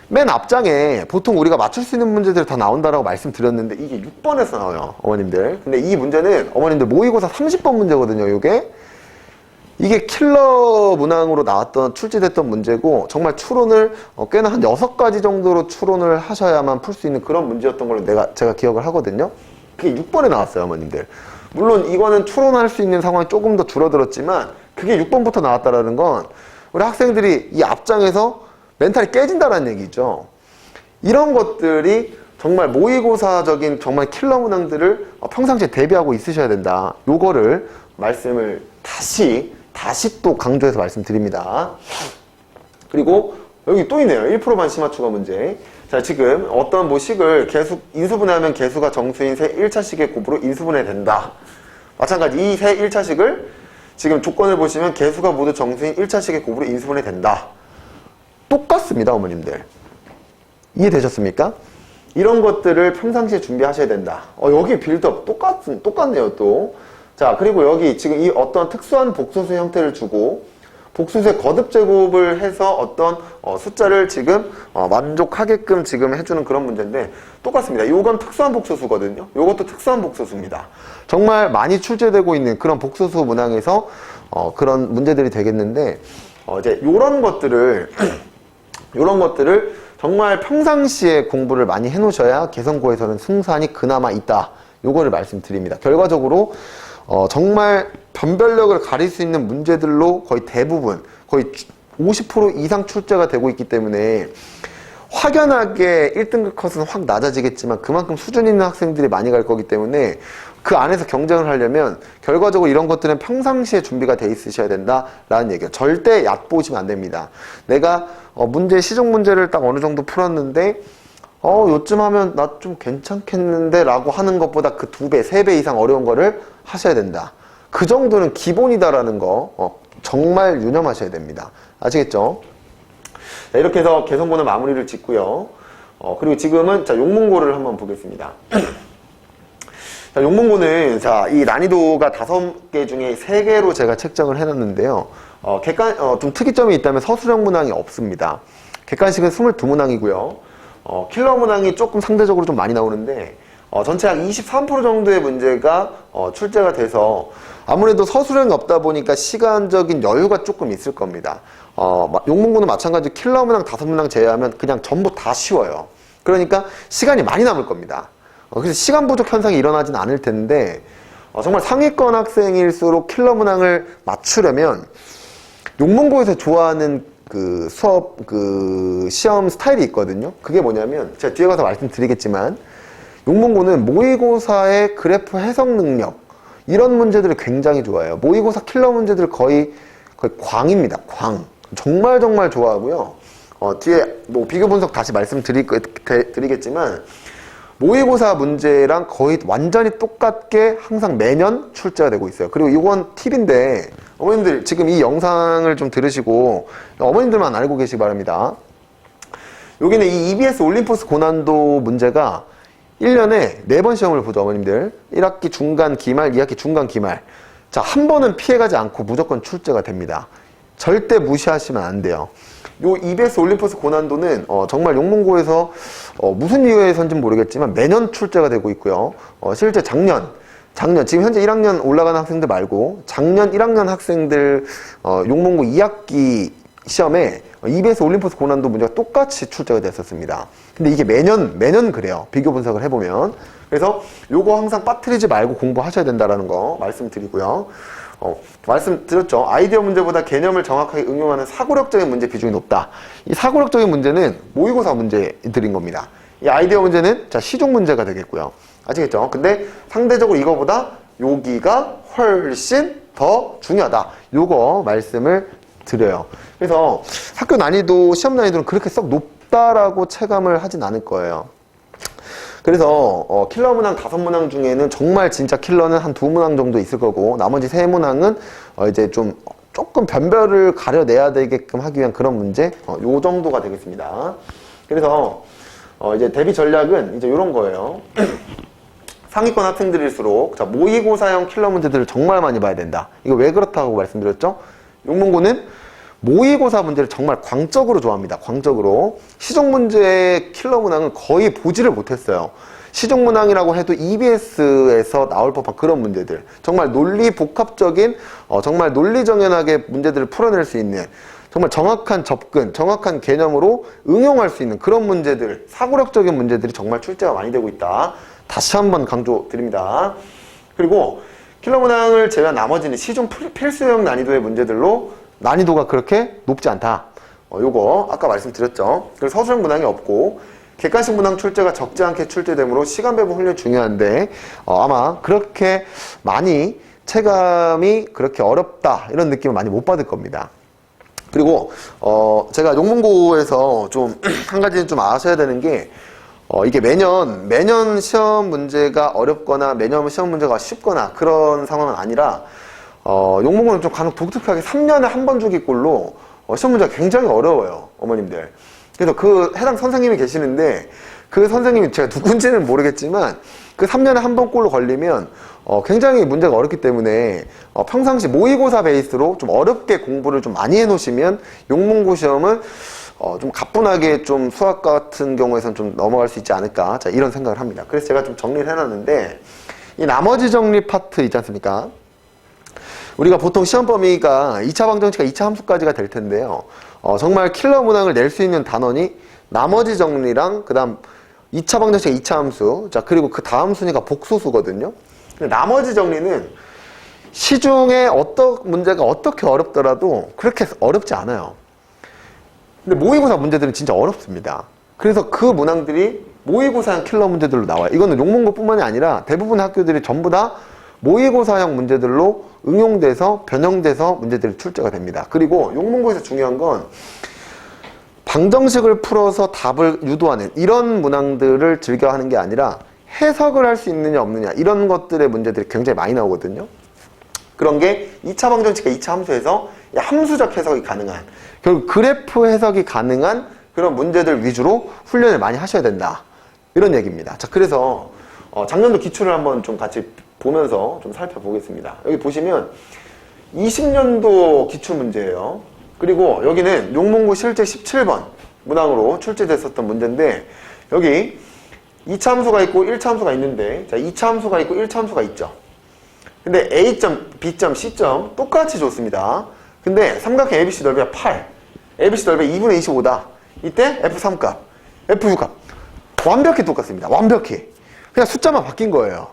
맨 앞장에 보통 우리가 맞출 수 있는 문제들이 다 나온다라고 말씀드렸는데 이게 6번에서 나와요, 어머님들. 근데 이 문제는 어머님들 모의고사 30번 문제거든요, 이게 킬러 문항으로 나왔던 출제됐던 문제고 정말 추론을 꽤나 한 6가지 정도로 추론을 하셔야만 풀 수 있는 그런 문제였던 걸로 제가 기억을 하거든요. 그게 6번에 나왔어요, 어머님들. 물론 이거는 추론할 수 있는 상황이 조금 더 줄어들었지만 그게 6번부터 나왔다라는 건 우리 학생들이 이 앞장에서 멘탈이 깨진다라는 얘기죠. 이런 것들이 정말 모의고사적인 정말 킬러 문항들을 평상시에 대비하고 있으셔야 된다. 요거를 말씀을 다시 또 강조해서 말씀드립니다. 그리고 여기 또 있네요. 1%만 심화 추가 문제. 자, 지금 어떤 뭐 식을 계수, 인수분해하면 계수가 정수인 세 1차식의 곱으로 인수분해 된다. 마찬가지 이 세 1차식을 지금 조건을 보시면 계수가 모두 정수인 1차식의 곱으로 인수분해 된다. 똑같습니다, 어머님들. 이해되셨습니까? 이런 것들을 평상시에 준비하셔야 된다. 여기 빌드업 똑같네요, 또. 자, 그리고 여기 지금 이 어떤 특수한 복소수 형태를 주고 복소수의 거듭 제곱을 해서 어떤 숫자를 지금 만족하게끔 지금 해주는 그런 문제인데 똑같습니다. 이건 특수한 복소수거든요. 이것도 특수한 복소수입니다. 정말 많이 출제되고 있는 그런 복소수 문항에서 그런 문제들이 되겠는데 이제 이런 것들을 정말 평상시에 공부를 많이 해놓으셔야 개선고에서는 승산이 그나마 있다. 요거를 말씀드립니다. 결과적으로 정말 변별력을 가릴 수 있는 문제들로 거의 대부분 거의 50% 이상 출제가 되고 있기 때문에 확연하게 1등급 컷은 확 낮아지겠지만 그만큼 수준 있는 학생들이 많이 갈 거기 때문에 그 안에서 경쟁을 하려면 결과적으로 이런 것들은 평상시에 준비가 돼 있으셔야 된다라는 얘기예요. 절대 얕보시면 안 됩니다. 내가 시중 문제를 딱 어느 정도 풀었는데 요쯤 하면 나 좀 괜찮겠는데 라고 하는 것보다 그 2배, 3배 이상 어려운 거를 하셔야 된다. 그 정도는 기본이다라는 거 정말 유념하셔야 됩니다. 아시겠죠? 자, 이렇게 해서 개선고는 마무리를 짓고요. 그리고 지금은 자, 용문고를 한번 보겠습니다. 자, 용문고는 자, 이 난이도가 5개 중에 3개로 제가 책정을 해놨는데요. 좀 특이점이 있다면 서술형 문항이 없습니다. 객관식은 22문항이고요. 킬러 문항이 조금 상대적으로 좀 많이 나오는데 전체 약 23% 정도의 문제가 출제가 돼서 아무래도 서술형이 없다 보니까 시간적인 여유가 조금 있을 겁니다. 용문고는 마찬가지로 킬러 문항 5문항 제외하면 그냥 전부 다 쉬워요. 그러니까 시간이 많이 남을 겁니다. 그래서 시간 부족 현상이 일어나진 않을 텐데 정말 상위권 학생일수록 킬러 문항을 맞추려면 용문고에서 좋아하는 그 수업 시험 스타일이 있거든요. 그게 뭐냐면 제가 뒤에 가서 말씀드리겠지만 용문고는 모의고사의 그래프 해석 능력 이런 문제들을 굉장히 좋아해요. 모의고사 킬러 문제들 거의 광입니다. 광. 정말 좋아하고요. 뒤에 뭐 비교 분석 다시 말씀드리겠지만 모의고사 문제랑 거의 완전히 똑같게 항상 매년 출제가 되고 있어요. 그리고 이건 팁인데 어머님들 지금 이 영상을 좀 들으시고 어머님들만 알고 계시기 바랍니다. 여기는 이 EBS 올림포스 고난도 문제가 1년에 4번 시험을 보죠, 어머님들. 1학기 중간 기말, 2학기 중간 기말. 자, 한 번은 피해가지 않고 무조건 출제가 됩니다. 절대 무시하시면 안 돼요. 요 EBS 올림포스 고난도는 정말 용문고에서 무슨 이유에서인지는 모르겠지만 매년 출제가 되고 있고요. 실제 작년 지금 현재 1학년 올라가는 학생들 말고 작년 1학년 학생들 용문고 2학기 시험에 EBS 올림포스 고난도 문제가 똑같이 출제가 됐었습니다. 근데 이게 매년 그래요. 비교 분석을 해보면. 그래서 요거 항상 빠뜨리지 말고 공부하셔야 된다라는 거 말씀드리고요. 말씀드렸죠. 아이디어 문제보다 개념을 정확하게 응용하는 사고력적인 문제 비중이 높다. 이 사고력적인 문제는 모의고사 문제들인 겁니다. 이 아이디어 문제는 자, 시중 문제가 되겠고요. 아시겠죠? 근데 상대적으로 이거보다 여기가 훨씬 더 중요하다. 요거 말씀을 드려요. 그래서 학교 난이도, 시험 난이도는 그렇게 썩 높다라고 체감을 하진 않을 거예요. 그래서 킬러 문항 5문항 중에는 정말 진짜 킬러는 한 2문항 정도 있을 거고 나머지 3문항은 이제 조금 변별을 가려내야 되게끔 하기 위한 그런 문제 요 정도가 되겠습니다. 그래서 이제 대비 전략은 이제 이런 거예요. 상위권 학생들일수록 자, 모의고사형 킬러 문제들을 정말 많이 봐야 된다. 이거 왜 그렇다고 말씀드렸죠? 용문고는 모의고사 문제를 정말 광적으로 좋아합니다. 광적으로. 시중 문제의 킬러 문항은 거의 보지를 못했어요. 시중 문항이라고 해도 EBS에서 나올 법한 그런 문제들. 정말 논리 복합적인, 정말 논리정연하게 문제들을 풀어낼 수 있는 정말 정확한 접근, 정확한 개념으로 응용할 수 있는 그런 문제들, 사고력적인 문제들이 정말 출제가 많이 되고 있다. 다시 한번 강조드립니다. 그리고 킬러 문항을 제외한 나머지는 시중 필수형 난이도의 문제들로 난이도가 그렇게 높지 않다. 요거 아까 말씀드렸죠. 그래서 서술형 문항이 없고 객관식 문항 출제가 적지 않게 출제되므로 시간 배분 훈련이 중요한데 아마 그렇게 많이 체감이 그렇게 어렵다 이런 느낌을 많이 못 받을 겁니다. 그리고 제가 용문고에서 좀 한 가지는 좀 아셔야 되는 게 이게 매년 시험 문제가 어렵거나 매년 시험 문제가 쉽거나 그런 상황은 아니라 용문고는 좀 간혹 독특하게 3년에 한 번 주기꼴로 시험 문제가 굉장히 어려워요, 어머님들. 그래서 그 해당 선생님이 계시는데 그 선생님이 제가 누군지는 모르겠지만 그 3년에 한 번 꼴로 걸리면 굉장히 문제가 어렵기 때문에 평상시 모의고사 베이스로 좀 어렵게 공부를 좀 많이 해놓으시면 용문고 시험은 좀 가뿐하게 좀 수학 같은 경우에선 좀 넘어갈 수 있지 않을까, 자, 이런 생각을 합니다. 그래서 제가 좀 정리를 해놨는데 이 나머지 정리 파트 있지 않습니까? 우리가 보통 시험 범위가 2차 방정식과 2차 함수까지가 될 텐데요. 정말 킬러 문항을 낼 수 있는 단원이 나머지 정리랑 그 다음 2차 방정식, 2차 함수, 자, 그리고 그 다음 순위가 복수수거든요. 근데 나머지 정리는 시중에 어떤 문제가 어떻게 어렵더라도 그렇게 어렵지 않아요. 근데 모의고사 문제들은 진짜 어렵습니다. 그래서 그 문항들이 모의고사형 킬러 문제들로 나와요. 이거는 용문고뿐만이 아니라 대부분 학교들이 전부 다 모의고사형 문제들로 응용돼서 변형돼서 문제들이 출제가 됩니다. 그리고 용문고에서 중요한 건 방정식을 풀어서 답을 유도하는 이런 문항들을 즐겨 하는 게 아니라 해석을 할 수 있느냐 없느냐 이런 것들의 문제들이 굉장히 많이 나오거든요. 그런 게 2차 방정식과 2차 함수에서 함수적 해석이 가능한, 결국 그래프 해석이 가능한 그런 문제들 위주로 훈련을 많이 하셔야 된다, 이런 얘기입니다. 자, 그래서 작년도 기출을 한번 좀 같이 보면서 좀 살펴보겠습니다. 여기 보시면 20년도 기출 문제예요. 그리고 여기는 용문고 실제 17번 문항으로 출제됐었던 문제인데 여기 2차 함수가 있고 1차 함수가 있는데, 자, 2차 함수가 있고 1차 함수가 있죠. 근데 A점, B점, C점 똑같이 줬습니다. 근데 삼각형 ABC 넓이가 8, ABC 넓이가 2분의 25다. 이때 F3값, F6값 완벽히 똑같습니다. 완벽히. 그냥 숫자만 바뀐 거예요.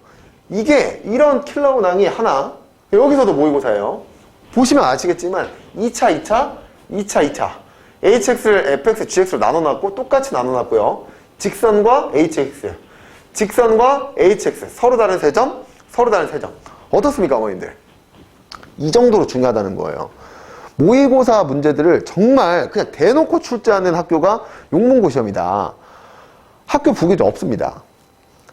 이게 이런 킬러 문항이 하나, 여기서도 모의고사예요. 보시면 아시겠지만 2차, 2차 HX를 FX, GX로 나눠놨고 똑같이 나눠놨고요. 직선과 HX, 직선과 HX 서로 다른 세 점, 서로 다른 세 점. 어떻습니까, 어머님들? 이 정도로 중요하다는 거예요. 모의고사 문제들을 정말 그냥 대놓고 출제하는 학교가 용문고 시험이다. 학교 보기도 없습니다.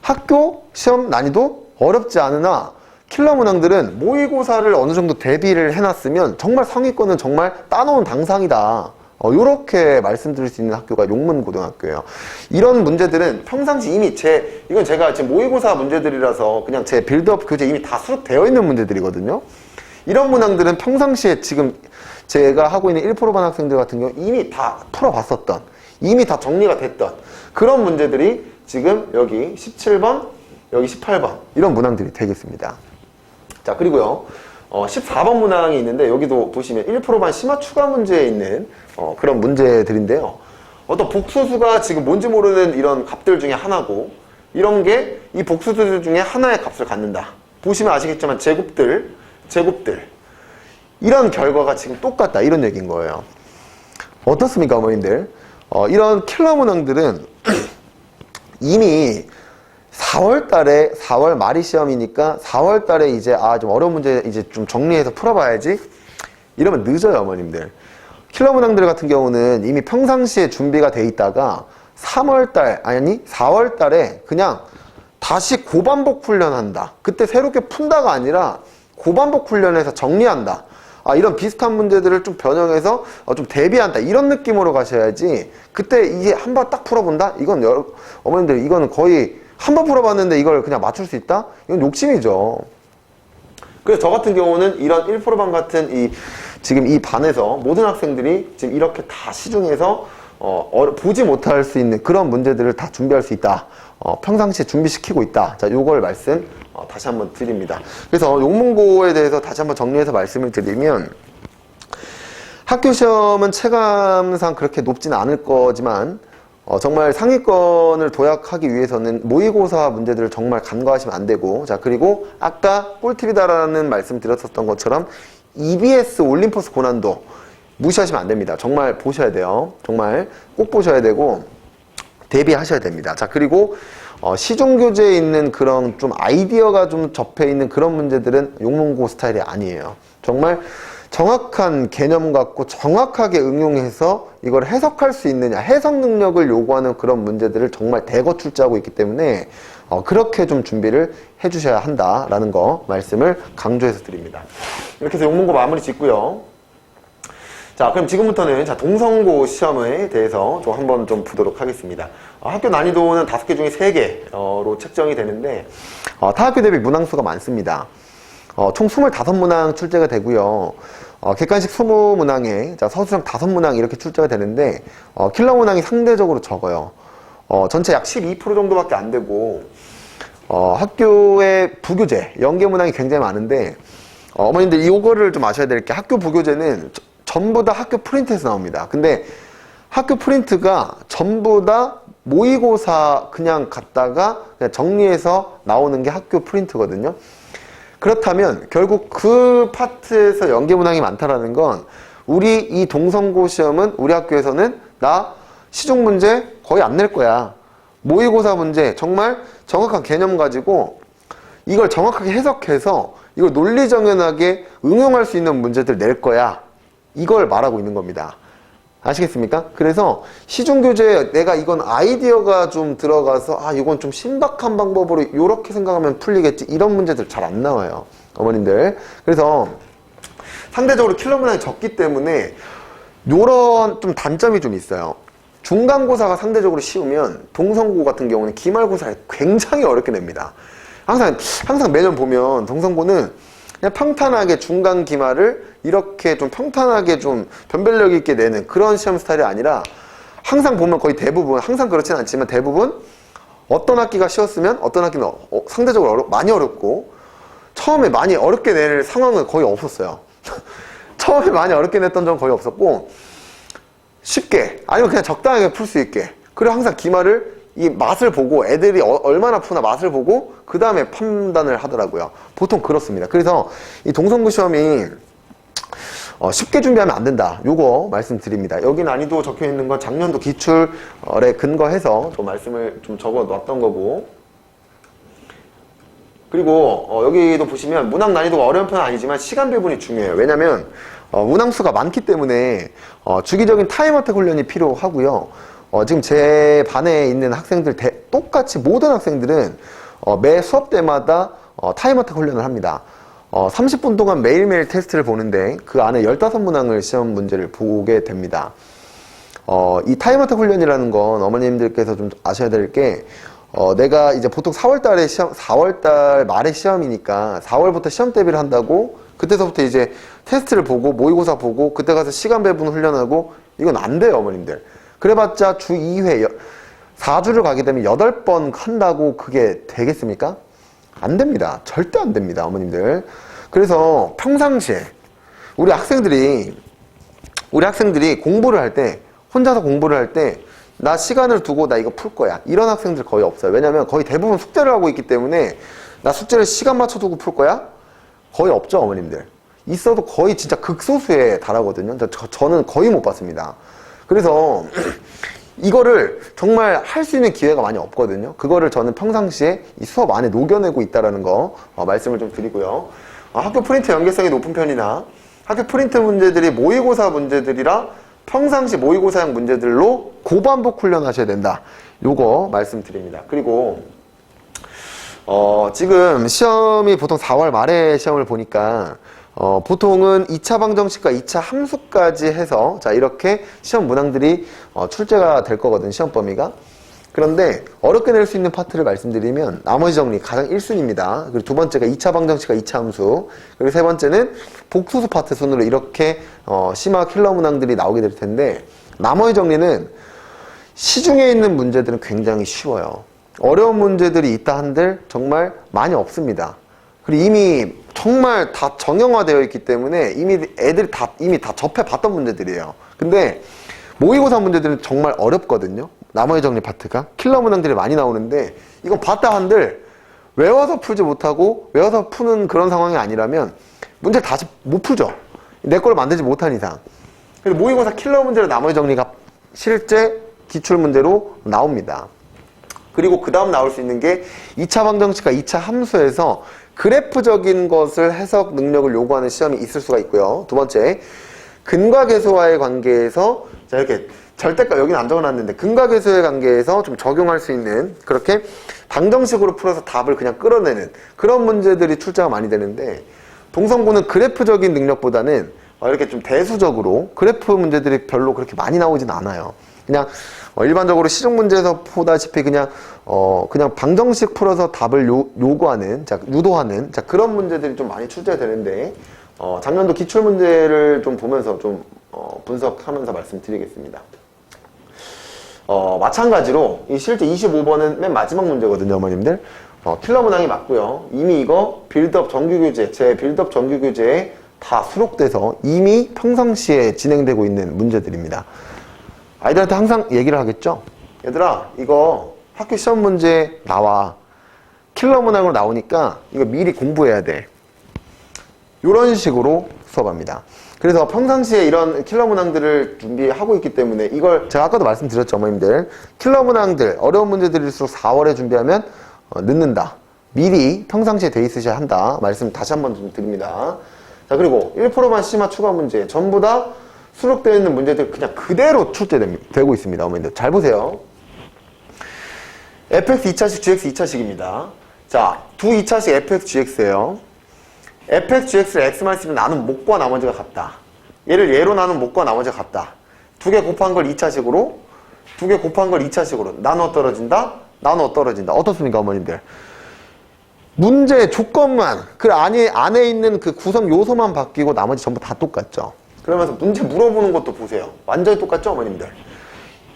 학교 시험 난이도 어렵지 않으나 킬러 문항들은 모의고사를 어느 정도 대비를 해놨으면 정말 상위권은 정말 따놓은 당상이다. 요렇게 말씀드릴 수 있는 학교가 용문고등학교예요. 이런 문제들은 평상시 이미 이건 제가 지금 모의고사 문제들이라서 그냥 제 빌드업 교재 이미 다 수록되어 있는 문제들이거든요. 이런 문항들은 평상시에 지금 제가 하고 있는 1%반 학생들 같은 경우 이미 다 풀어봤었던, 이미 다 정리가 됐던 그런 문제들이 지금 여기 17번, 여기 18번 이런 문항들이 되겠습니다. 자, 그리고요 14번 문항이 있는데 여기도 보시면 1%반 심화 추가 문제에 있는 그런 문제들인데요. 어떤 복수수가 지금 뭔지 모르는 이런 값들 중에 하나고, 이런 게 이 복수수 중에 하나의 값을 갖는다. 보시면 아시겠지만 제곱들 이런 결과가 지금 똑같다, 이런 얘기인 거예요. 어떻습니까, 어머님들? 이런 킬러 문항들은 이미 4월 말이 시험이니까 4월 달에 이제 좀 어려운 문제 이제 좀 정리해서 풀어봐야지, 이러면 늦어요, 어머님들. 킬러 문항들 같은 경우는 이미 평상시에 준비가 돼 있다가 4월 달에 그냥 다시 고반복 훈련한다. 그때 새롭게 푼다가 아니라 고반복 훈련해서 정리한다. 이런 비슷한 문제들을 좀 변형해서 좀 대비한다, 이런 느낌으로 가셔야지, 그때 이게 한 번 딱 풀어본다? 이건 어머님들 이거는 거의 한 번 풀어봤는데 이걸 그냥 맞출 수 있다? 이건 욕심이죠. 그래서 저 같은 경우는 이런 1%반 같은 지금 이 반에서 모든 학생들이 지금 이렇게 다 시중에서 보지 못할 수 있는 그런 문제들을 다 준비할 수 있다. 평상시에 준비시키고 있다. 자, 요걸 말씀 다시 한번 드립니다. 그래서 용문고에 대해서 다시 한번 정리해서 말씀을 드리면, 학교 시험은 체감상 그렇게 높지는 않을 거지만 정말 상위권을 도약하기 위해서는 모의고사 문제들을 정말 간과하시면 안 되고, 자, 그리고 아까 꿀팁이다라는 말씀 드렸었던 것처럼 EBS 올림포스 고난도 무시하시면 안 됩니다. 정말 보셔야 돼요. 정말 꼭 보셔야 되고 대비하셔야 됩니다. 자, 그리고 시중교재에 있는 그런 좀 아이디어가 좀 접해 있는 그런 문제들은 용문고 스타일이 아니에요. 정말 정확한 개념 갖고 정확하게 응용해서 이걸 해석할 수 있느냐, 해석 능력을 요구하는 그런 문제들을 정말 대거 출제하고 있기 때문에 그렇게 좀 준비를 해주셔야 한다라는 거 말씀을 강조해서 드립니다. 이렇게 해서 용문고 마무리 짓고요. 자, 그럼 지금부터는 동성고 시험에 대해서 좀 한번 좀 보도록 하겠습니다. 학교 난이도는 5개 중에 3개로 책정이 되는데 타 학교 대비 문항수가 많습니다. 총 25문항 출제가 되고요. 객관식 20문항에 서술형 5문항 이렇게 출제가 되는데 킬러 문항이 상대적으로 적어요. 전체 약 12% 정도밖에 안 되고 학교의 부교재, 연계 문항이 굉장히 많은데 어머님들 이거를 좀 아셔야 될 게 학교 부교재는 전부 다 학교 프린트에서 나옵니다. 근데 학교 프린트가 전부 다 모의고사 그냥 갖다가 그냥 정리해서 나오는 게 학교 프린트거든요. 그렇다면 결국 그 파트에서 연계 문항이 많다라는 건 우리 이 동성고 시험은 우리 학교에서는 나 시중 문제 거의 안 낼 거야. 모의고사 문제 정말 정확한 개념 가지고 이걸 정확하게 해석해서 이걸 논리정연하게 응용할 수 있는 문제들 낼 거야. 이걸 말하고 있는 겁니다. 아시겠습니까? 그래서 시중교재에 내가 이건 아이디어가 좀 들어가서 이건 좀 신박한 방법으로 이렇게 생각하면 풀리겠지 이런 문제들 잘 안 나와요. 어머님들. 그래서 상대적으로 킬러 문항이 적기 때문에 요런 좀 단점이 좀 있어요. 중간고사가 상대적으로 쉬우면 동성고 같은 경우는 기말고사를 굉장히 어렵게 냅니다. 항상 매년 보면 동성고는 그냥 평탄하게 중간 기말을 이렇게 좀 평탄하게 좀 변별력 있게 내는 그런 시험 스타일이 아니라 항상 보면 거의 대부분, 항상 그렇진 않지만 대부분 어떤 학기가 쉬웠으면 어떤 학기는 상대적으로 많이 어렵고 처음에 많이 어렵게 낼 상황은 거의 없었어요. 처음에 많이 어렵게 냈던 적은 거의 없었고 쉽게 아니면 그냥 적당하게 풀 수 있게 그리고 항상 기말을 이 맛을 보고 애들이 얼마나 푸나 맛을 보고 그 다음에 판단을 하더라고요. 보통 그렇습니다. 그래서 이 동성고 시험이 쉽게 준비하면 안 된다. 요거 말씀드립니다. 여기 난이도 적혀 있는 건 작년도 기출에 근거해서 좀 말씀을 좀 적어 놨던 거고 그리고 여기도 보시면 문항 난이도가 어려운 편은 아니지만 시간 배분이 중요해요. 왜냐면 문항수가 많기 때문에 주기적인 타임어택 훈련이 필요하고요. 지금 제 반에 있는 학생들 똑같이 모든 학생들은 매 수업 때마다 타임어택 훈련을 합니다. 30분 동안 매일매일 테스트를 보는데 그 안에 15문항을 시험 문제를 보게 됩니다. 이 타임어택 훈련이라는 건 어머님들께서 좀 아셔야 될 게 내가 이제 보통 4월달에 4월달 말에 시험이니까 4월부터 시험 대비를 한다고 그때서부터 이제 테스트를 보고 모의고사 보고 그때 가서 시간 배분 훈련하고 이건 안 돼요, 어머님들. 그래봤자 주 2회 4주를 가게 되면 8번 한다고 그게 되겠습니까? 안 됩니다. 절대 안 됩니다, 어머님들. 그래서 평상시에 우리 학생들이 공부를 할 때 혼자서 공부를 할 때 나 시간을 두고 나 이거 풀 거야 이런 학생들 거의 없어요. 왜냐면 거의 대부분 숙제를 하고 있기 때문에 나 숙제를 시간 맞춰두고 풀 거야? 거의 없죠, 어머님들. 있어도 거의 진짜 극소수에 달하거든요. 저는 거의 못 봤습니다. 그래서 이거를 정말 할 수 있는 기회가 많이 없거든요. 그거를 저는 평상시에 이 수업 안에 녹여내고 있다는 거 말씀을 좀 드리고요. 학교 프린트 연계성이 높은 편이나 학교 프린트 문제들이 모의고사 문제들이라 평상시 모의고사형 문제들로 고반복 훈련하셔야 된다. 요거 말씀드립니다. 그리고 지금 시험이 보통 4월 말에 시험을 보니까 보통은 2차 방정식과 2차 함수까지 해서 자 이렇게 시험 문항들이 출제가 될 거거든, 시험 범위가. 그런데 어렵게 낼 수 있는 파트를 말씀드리면 나머지 정리 가장 1순위입니다. 그리고 두 번째가 2차 방정식과 2차 함수, 그리고 세 번째는 복수수 파트 순으로 이렇게 심화 킬러 문항들이 나오게 될 텐데 나머지 정리는 시중에 있는 문제들은 굉장히 쉬워요. 어려운 문제들이 있다 한들 정말 많이 없습니다. 그리고 이미 정말 다 정형화되어 있기 때문에 애들이 이미 다 접해봤던 문제들이에요. 근데 모의고사 문제들은 정말 어렵거든요. 나머지 정리 파트가 킬러 문항들이 많이 나오는데 이건 봤다 한들 외워서 풀지 못하고 외워서 푸는 그런 상황이 아니라면 문제 다시 못 풀죠. 내 걸 만들지 못한 이상. 그래서 모의고사 킬러 문제로 나머지 정리가 실제 기출 문제로 나옵니다. 그리고 그 다음 나올 수 있는 게 2차 방정식과 2차 함수에서 그래프적인 것을 해석 능력을 요구하는 시험이 있을 수가 있고요. 두 번째, 근과 계수와의 관계에서 자 이렇게 절대값 여기는 안 적어놨는데 근과 계수의 관계에서 좀 적용할 수 있는 그렇게 방정식으로 풀어서 답을 그냥 끌어내는 그런 문제들이 출제가 많이 되는데 동성고는 그래프적인 능력보다는 이렇게 좀 대수적으로 그래프 문제들이 별로 그렇게 많이 나오진 않아요. 그냥 일반적으로 시중 문제에서 보다시피 그냥 방정식 풀어서 답을 요구하는, 유도하는 그런 문제들이 좀 많이 출제되는데 작년도 기출 문제를 좀 보면서 좀 분석하면서 말씀드리겠습니다. 마찬가지로 이 실제 25번은 맨 마지막 문제거든요, 어머님들. 킬러 문항이 맞고요. 이미 이거 빌드업 정규교재, 제 빌드업 정규교재에 다 수록돼서 이미 평상시에 진행되고 있는 문제들입니다. 아이들한테 항상 얘기를 하겠죠. 얘들아, 이거 학교 시험 문제 나와. 킬러 문항으로 나오니까 이거 미리 공부해야 돼. 이런 식으로 수업합니다. 그래서 평상시에 이런 킬러 문항들을 준비하고 있기 때문에 이걸 제가 아까도 말씀드렸죠, 어머님들. 킬러 문항들, 어려운 문제들일수록 4월에 준비하면 늦는다. 미리 평상시에 돼 있으셔야 한다. 말씀 다시 한번 좀 드립니다. 자, 그리고 1%만 시마 추가 문제 전부 다 수록되어 있는 문제들 그냥 그대로 출제되고 있습니다. 어머님들 잘 보세요. fx 2차식, gx 2차식입니다. 자, 두 2차식 fx, gx예요. fx, gx를 x만 쓰면 나눈 목과 나머지가 같다. 얘를 얘로 나눈 목과 나머지가 같다. 두 개 곱한 걸 2차식으로, 두 개 곱한 걸 2차식으로 나눠 떨어진다? 나눠 떨어진다. 어떻습니까, 어머님들? 문제 조건만, 그 안에 있는 그 구성 요소만 바뀌고 나머지 전부 다 똑같죠. 그러면서 문제 물어보는 것도 보세요. 완전히 똑같죠, 어머님들?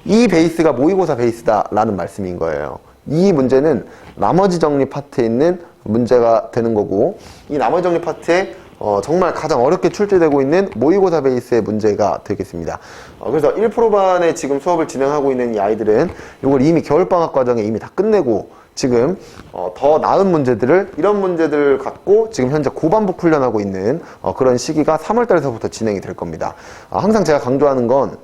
이 베이스가 모의고사 베이스다라는 말씀인 거예요. 이 문제는 나머지 정리 파트에 있는 문제가 되는 거고, 이 나머지 정리 파트에 정말 가장 어렵게 출제되고 있는 모의고사 베이스의 문제가 되겠습니다. 그래서 1%반에 지금 수업을 진행하고 있는 이 아이들은 이걸 이미 겨울방학 과정에 이미 다 끝내고 지금 더 나은 문제들을, 이런 문제들을 갖고 지금 현재 고반복 훈련하고 있는 그런 시기가 3월달에서부터 진행이 될 겁니다. 항상 제가 강조하는 건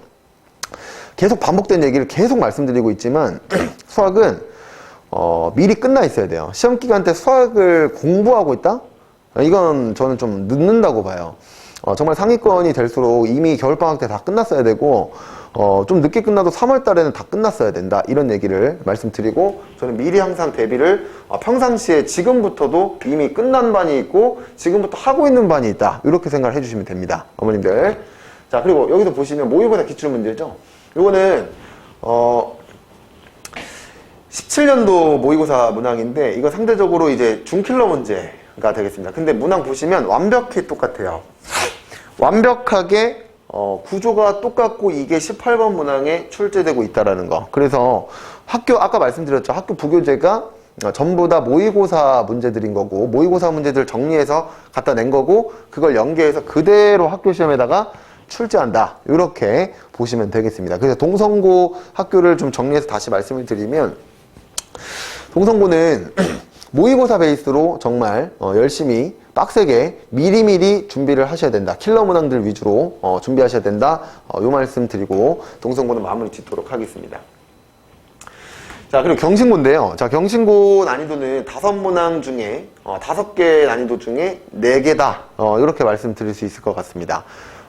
계속 반복된 얘기를 계속 말씀드리고 있지만 수학은 미리 끝나 있어야 돼요. 시험 기간 때 수학을 공부하고 있다? 이건 저는 좀 늦는다고 봐요. 정말 상위권이 될수록 이미 겨울방학 때 다 끝났어야 되고 좀 늦게 끝나도 3월 달에는 다 끝났어야 된다, 이런 얘기를 말씀드리고, 저는 미리 항상 대비를 평상시에 지금부터도 이미 끝난 반이 있고 지금부터 하고 있는 반이 있다, 이렇게 생각을 해주시면 됩니다, 어머님들. 자, 그리고 여기서 보시면 모의고사 기출문제죠. 이거는 17년도 모의고사 문항인데 이거 상대적으로 이제 중킬러 문제가 되겠습니다. 근데 문항 보시면 완벽히 똑같아요. 완벽하게 구조가 똑같고 이게 18번 문항에 출제되고 있다라는 거. 그래서 아까 말씀드렸죠. 학교 부교재가 전부 다 모의고사 문제들인 거고, 모의고사 문제들 정리해서 갖다 낸 거고, 그걸 연계해서 그대로 학교 시험에다가 출제한다, 이렇게 보시면 되겠습니다. 그래서 동성고 학교를 좀 정리해서 다시 말씀을 드리면, 동성고는 모의고사 베이스로 정말 열심히 빡세게 미리미리 준비를 하셔야 된다. 킬러 문항들 위주로 준비하셔야 된다. 요 말씀 드리고 동성고는 마무리 짓도록 하겠습니다. 자, 그리고 경신고인데요. 자, 경신고 난이도는 5문항 중에 5개 난이도 중에 4개다. 이렇게 말씀드릴 수 있을 것 같습니다.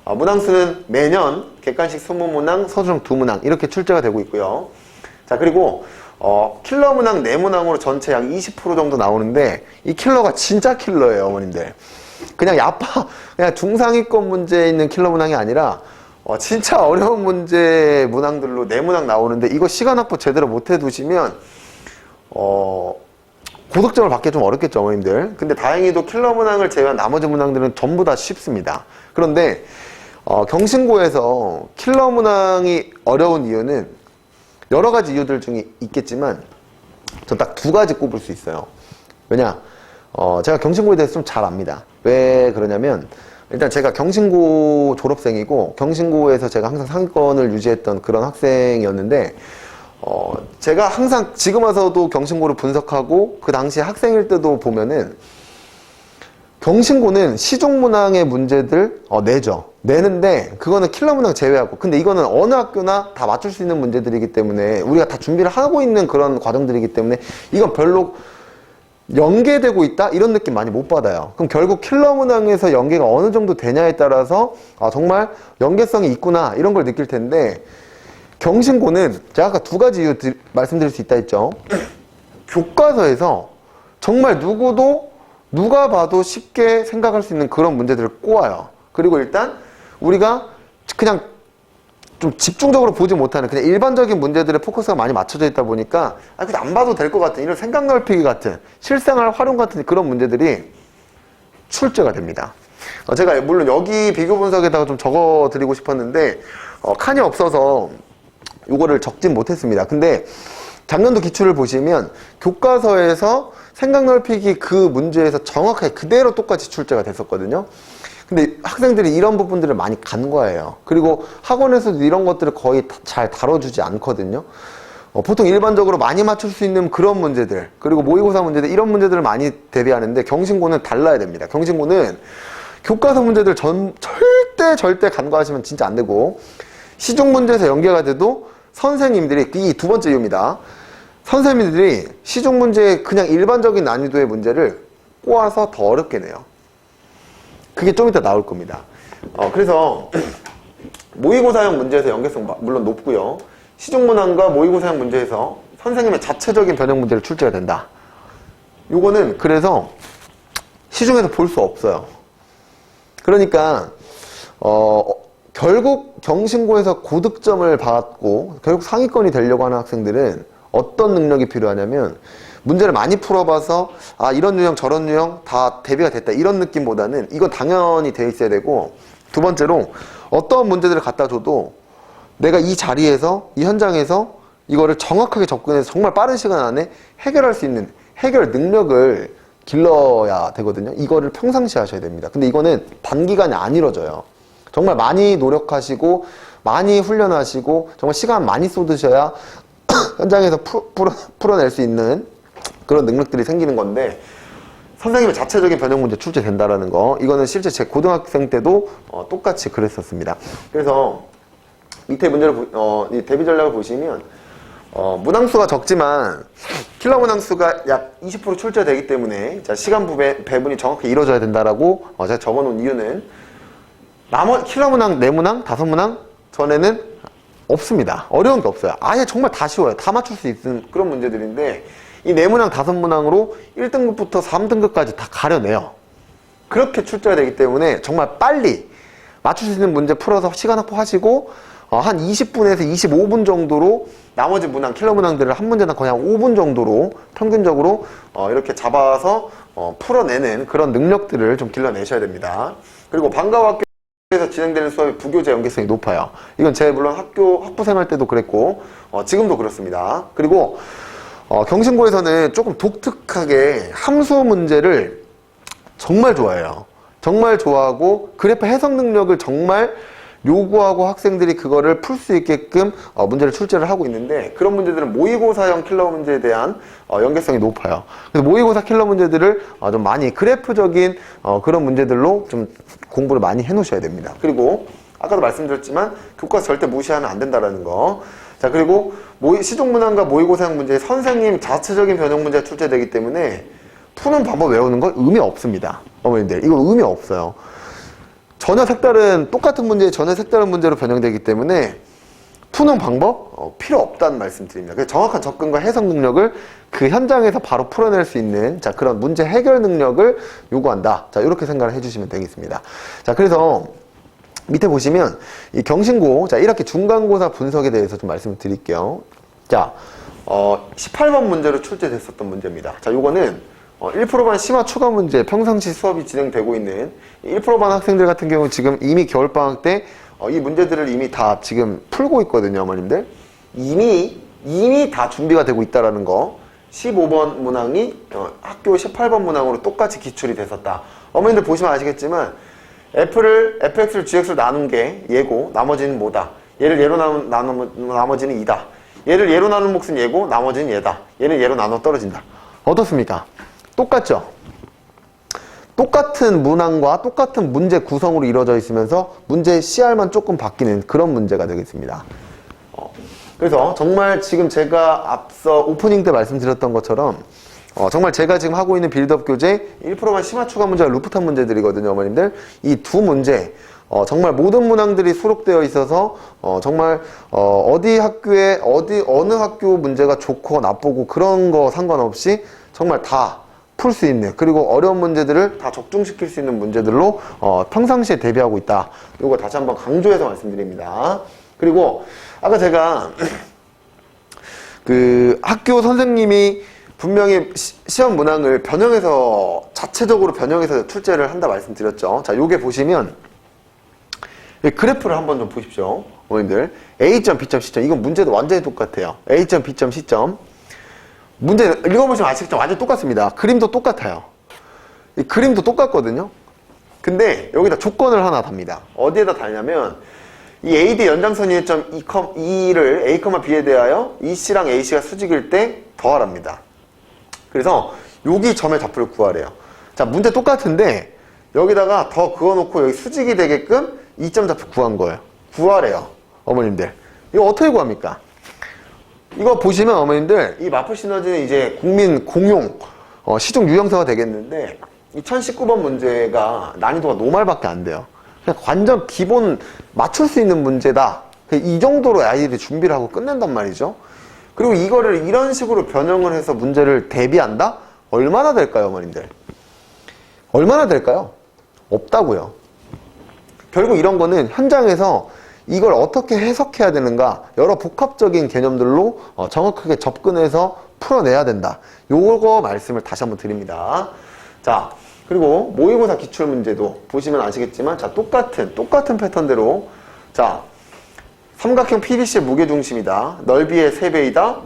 문항수는 매년 객관식 20문항, 서술형 2문항 이렇게 출제가 되고 있고요. 자, 그리고 킬러 문항 4문항으로 전체 약 20% 정도 나오는데, 이 킬러가 진짜 킬러예요, 어머님들. 그냥 그냥 중상위권 문제에 있는 킬러 문항이 아니라 진짜 어려운 문제 문항들로 4문항 나오는데, 이거 시간 확보 제대로 못 해두시면 고득점을 받기 좀 어렵겠죠, 어머님들. 근데 다행히도 킬러 문항을 제외한 나머지 문항들은 전부 다 쉽습니다. 그런데 경신고에서 킬러 문항이 어려운 이유는 여러 가지 이유들 중에 있겠지만 전 딱 2가지 꼽을 수 있어요. 왜냐? 제가 경신고에 대해서 좀 잘 압니다. 왜 그러냐면, 일단 제가 경신고 졸업생이고 경신고에서 제가 항상 상위권을 유지했던 그런 학생이었는데, 제가 항상 지금 와서도 경신고를 분석하고 그 당시 학생일 때도 보면은 경신고는 시중문항의 문제들 내죠. 내는데 그거는 킬러문항 제외하고, 근데 이거는 어느 학교나 다 맞출 수 있는 문제들이기 때문에 우리가 다 준비를 하고 있는 그런 과정들이기 때문에 이건 별로 연계되고 있다? 이런 느낌 많이 못 받아요. 그럼 결국 킬러문항에서 연계가 어느 정도 되냐에 따라서 정말 연계성이 있구나 이런 걸 느낄 텐데, 경신고는 제가 아까 두 가지 이유 말씀드릴 수 있다 했죠. 교과서에서 정말 누가 봐도 쉽게 생각할 수 있는 그런 문제들을 꼬아요. 그리고 일단 우리가 그냥 좀 집중적으로 보지 못하는 그냥 일반적인 문제들의 포커스가 많이 맞춰져 있다 보니까 그냥 안 봐도 될 것 같은 이런 생각 넓히기 같은 실생활 활용 같은 그런 문제들이 출제가 됩니다. 제가 물론 여기 비교 분석에다가 좀 적어 드리고 싶었는데 칸이 없어서 이거를 적진 못했습니다. 근데 작년도 기출을 보시면 교과서에서 생각 넓히기 그 문제에서 정확하게 그대로 똑같이 출제가 됐었거든요. 근데 학생들이 이런 부분들을 많이 간과해요. 그리고 학원에서도 이런 것들을 거의 잘 다뤄주지 않거든요. 보통 일반적으로 많이 맞출 수 있는 그런 문제들, 그리고 모의고사 문제들, 이런 문제들을 많이 대비하는데 경신고는 달라야 됩니다. 경신고는 교과서 문제들 절대 간과하시면 진짜 안 되고, 시중 문제에서 연계가 돼도 선생님들이, 이 두 번째 이유입니다. 선생님들이 시중 문제에 그냥 일반적인 난이도의 문제를 꼬아서 더 어렵게 내요. 그게 좀 이따 나올 겁니다. 그래서 모의고사형 문제에서 연계성 물론 높고요. 시중문항과 모의고사형 문제에서 선생님의 자체적인 변형 문제를 출제가 된다. 요거는 그래서 시중에서 볼 수 없어요. 그러니까 결국 경신고에서 고득점을 받고 결국 상위권이 되려고 하는 학생들은 어떤 능력이 필요하냐면, 문제를 많이 풀어봐서 이런 유형 저런 유형 다 대비가 됐다 이런 느낌보다는 이건 당연히 돼 있어야 되고, 두 번째로 어떤 문제들을 갖다 줘도 내가 이 자리에서 이 현장에서 이거를 정확하게 접근해서 정말 빠른 시간 안에 해결할 수 있는 해결 능력을 길러야 되거든요. 이거를 평상시 하셔야 됩니다. 근데 이거는 단기간에 안 이루어져요. 정말 많이 노력하시고 많이 훈련하시고 정말 시간 많이 쏟으셔야 현장에서 풀어낼 수 있는 그런 능력들이 생기는 건데, 선생님의 자체적인 변형 문제 출제된다라는 거, 이거는 실제 제 고등학생 때도 똑같이 그랬었습니다. 그래서 밑에 문제를 이 대비 전략을 보시면 문항수가 적지만 킬러 문항수가 약 20% 출제되기 때문에 시간 배분이 정확히 이루어져야 된다라고 제가 적어놓은 이유는, 킬러 문항 4문항, 5문항 전에는 없습니다. 어려운 게 없어요. 아예 정말 다 쉬워요. 다 맞출 수 있는 그런 문제들인데, 이 4문항, 5문항으로 1등급부터 3등급까지 다 가려내요. 그렇게 출제가 되기 때문에 정말 빨리 맞출 수 있는 문제 풀어서 시간 확보하시고 한 20분에서 25분 정도로 나머지 문항, 킬러 문항들을 한 문제당 거의 한 5분 정도로 평균적으로 이렇게 잡아서 풀어내는 그런 능력들을 좀 길러내셔야 됩니다. 그리고 방과학교에서 진행되는 수업이 부교재 연계성이 높아요. 이건 제 물론 학부 생활 때도 그랬고 지금도 그렇습니다. 그리고 경신고에서는 조금 독특하게 함수 문제를 정말 좋아해요. 정말 좋아하고 그래프 해석 능력을 정말 요구하고 학생들이 그거를 풀 수 있게끔 문제를 출제를 하고 있는데, 그런 문제들은 모의고사형 킬러 문제에 대한 연계성이 높아요. 그래서 모의고사 킬러 문제들을 좀 많이 그래프적인 그런 문제들로 좀 공부를 많이 해 놓으셔야 됩니다. 그리고 아까도 말씀드렸지만 교과서 절대 무시하면 안 된다라는 거. 자, 그리고 시중문항과 모의고사형 문제에 선생님 자체적인 변형 문제가 출제되기 때문에 푸는 방법 외우는 건 의미 없습니다. 어머님들, 이거 의미 없어요. 전혀 색다른, 똑같은 문제에 전혀 색다른 문제로 변형되기 때문에 푸는 방법 필요 없다는 말씀 드립니다. 그래서 정확한 접근과 해석 능력을 그 현장에서 바로 풀어낼 수 있는 그런 문제 해결 능력을 요구한다. 자, 이렇게 생각을 해주시면 되겠습니다. 자, 그래서 밑에 보시면 이 경신고 1학기 중간고사 분석에 대해서 좀 말씀을 드릴게요. 자, 18번 문제로 출제됐었던 문제입니다. 자, 요거는 1%반 심화 추가 문제, 평상시 수업이 진행되고 있는 1%반 학생들 같은 경우 지금 이미 겨울방학 때 이 문제들을 이미 다 지금 풀고 있거든요, 어머님들. 이미 다 준비가 되고 있다라는 거. 15번 문항이 학교 18번 문항으로 똑같이 기출이 됐었다. 어머님들 보시면 아시겠지만 fx를 gx로 나눈 게 얘고 나머지는 뭐다. 얘를 얘로 나누면 나머지는 2다. 얘를 얘로 나눈 몫은 얘고 나머지는 얘다. 얘는 얘로 나눠 떨어진다. 어떻습니까? 똑같죠? 똑같은 문항과 똑같은 문제 구성으로 이루어져 있으면서 문제의 CR만 조금 바뀌는 그런 문제가 되겠습니다. 그래서 정말 지금 제가 앞서 오프닝 때 말씀드렸던 것처럼 정말 제가 지금 하고 있는 빌드업 교재 1%만 심화 추가 문제가 루프탑 문제들이거든요, 어머님들. 이 두 문제 정말 모든 문항들이 수록되어 있어서 정말 어디 학교에 어느 학교 문제가 좋고 나쁘고 그런 거 상관없이 정말 다 풀 수 있는, 그리고 어려운 문제들을 다 적중시킬 수 있는 문제들로 평상시에 대비하고 있다. 이거 다시 한번 강조해서 말씀드립니다. 그리고 아까 제가 그 학교 선생님이 분명히 시험 문항을 변형해서 자체적으로 변형해서 출제를 한다 말씀드렸죠. 자, 요게 보시면 그래프를 한번 좀 보십시오. 어머님들 A점, B점, C점, 이건 문제도 완전히 똑같아요. A점, B점, C점. 문제 읽어보시면 아시겠지만 완전 똑같습니다. 그림도 똑같아요. 이 그림도 똑같거든요. 근데 여기다 조건을 하나 답니다. 어디에다 달냐면 이 AD 연장선 1.2를 A, B에 대하여 EC랑 AC가 수직일 때 더하랍니다. 그래서 여기 점의 좌표를 구하래요. 자, 문제 똑같은데 여기다가 더 그어놓고 여기 수직이 되게끔 2점 좌표 구한 거예요. 구하래요. 어머님들. 이거 어떻게 구합니까? 이거 보시면 어머님들 이 마플 시너지는 이제 국민 공용 시중 유형서가 되겠는데 2019번 문제가 난이도가 노말밖에 안 돼요. 그냥 완전 기본 맞출 수 있는 문제다. 이 정도로 아이들이 준비를 하고 끝낸단 말이죠. 그리고 이거를 이런 식으로 변형을 해서 문제를 대비한다? 얼마나 될까요, 어머님들? 얼마나 될까요? 없다고요. 결국 이런 거는 현장에서 이걸 어떻게 해석해야 되는가, 여러 복합적인 개념들로 정확하게 접근해서 풀어내야 된다. 요거 말씀을 다시 한번 드립니다. 자, 그리고 모의고사 기출문제도 보시면 아시겠지만, 자, 똑같은 패턴대로, 자, 삼각형 PBC의 무게중심이다. 넓이의 3배이다.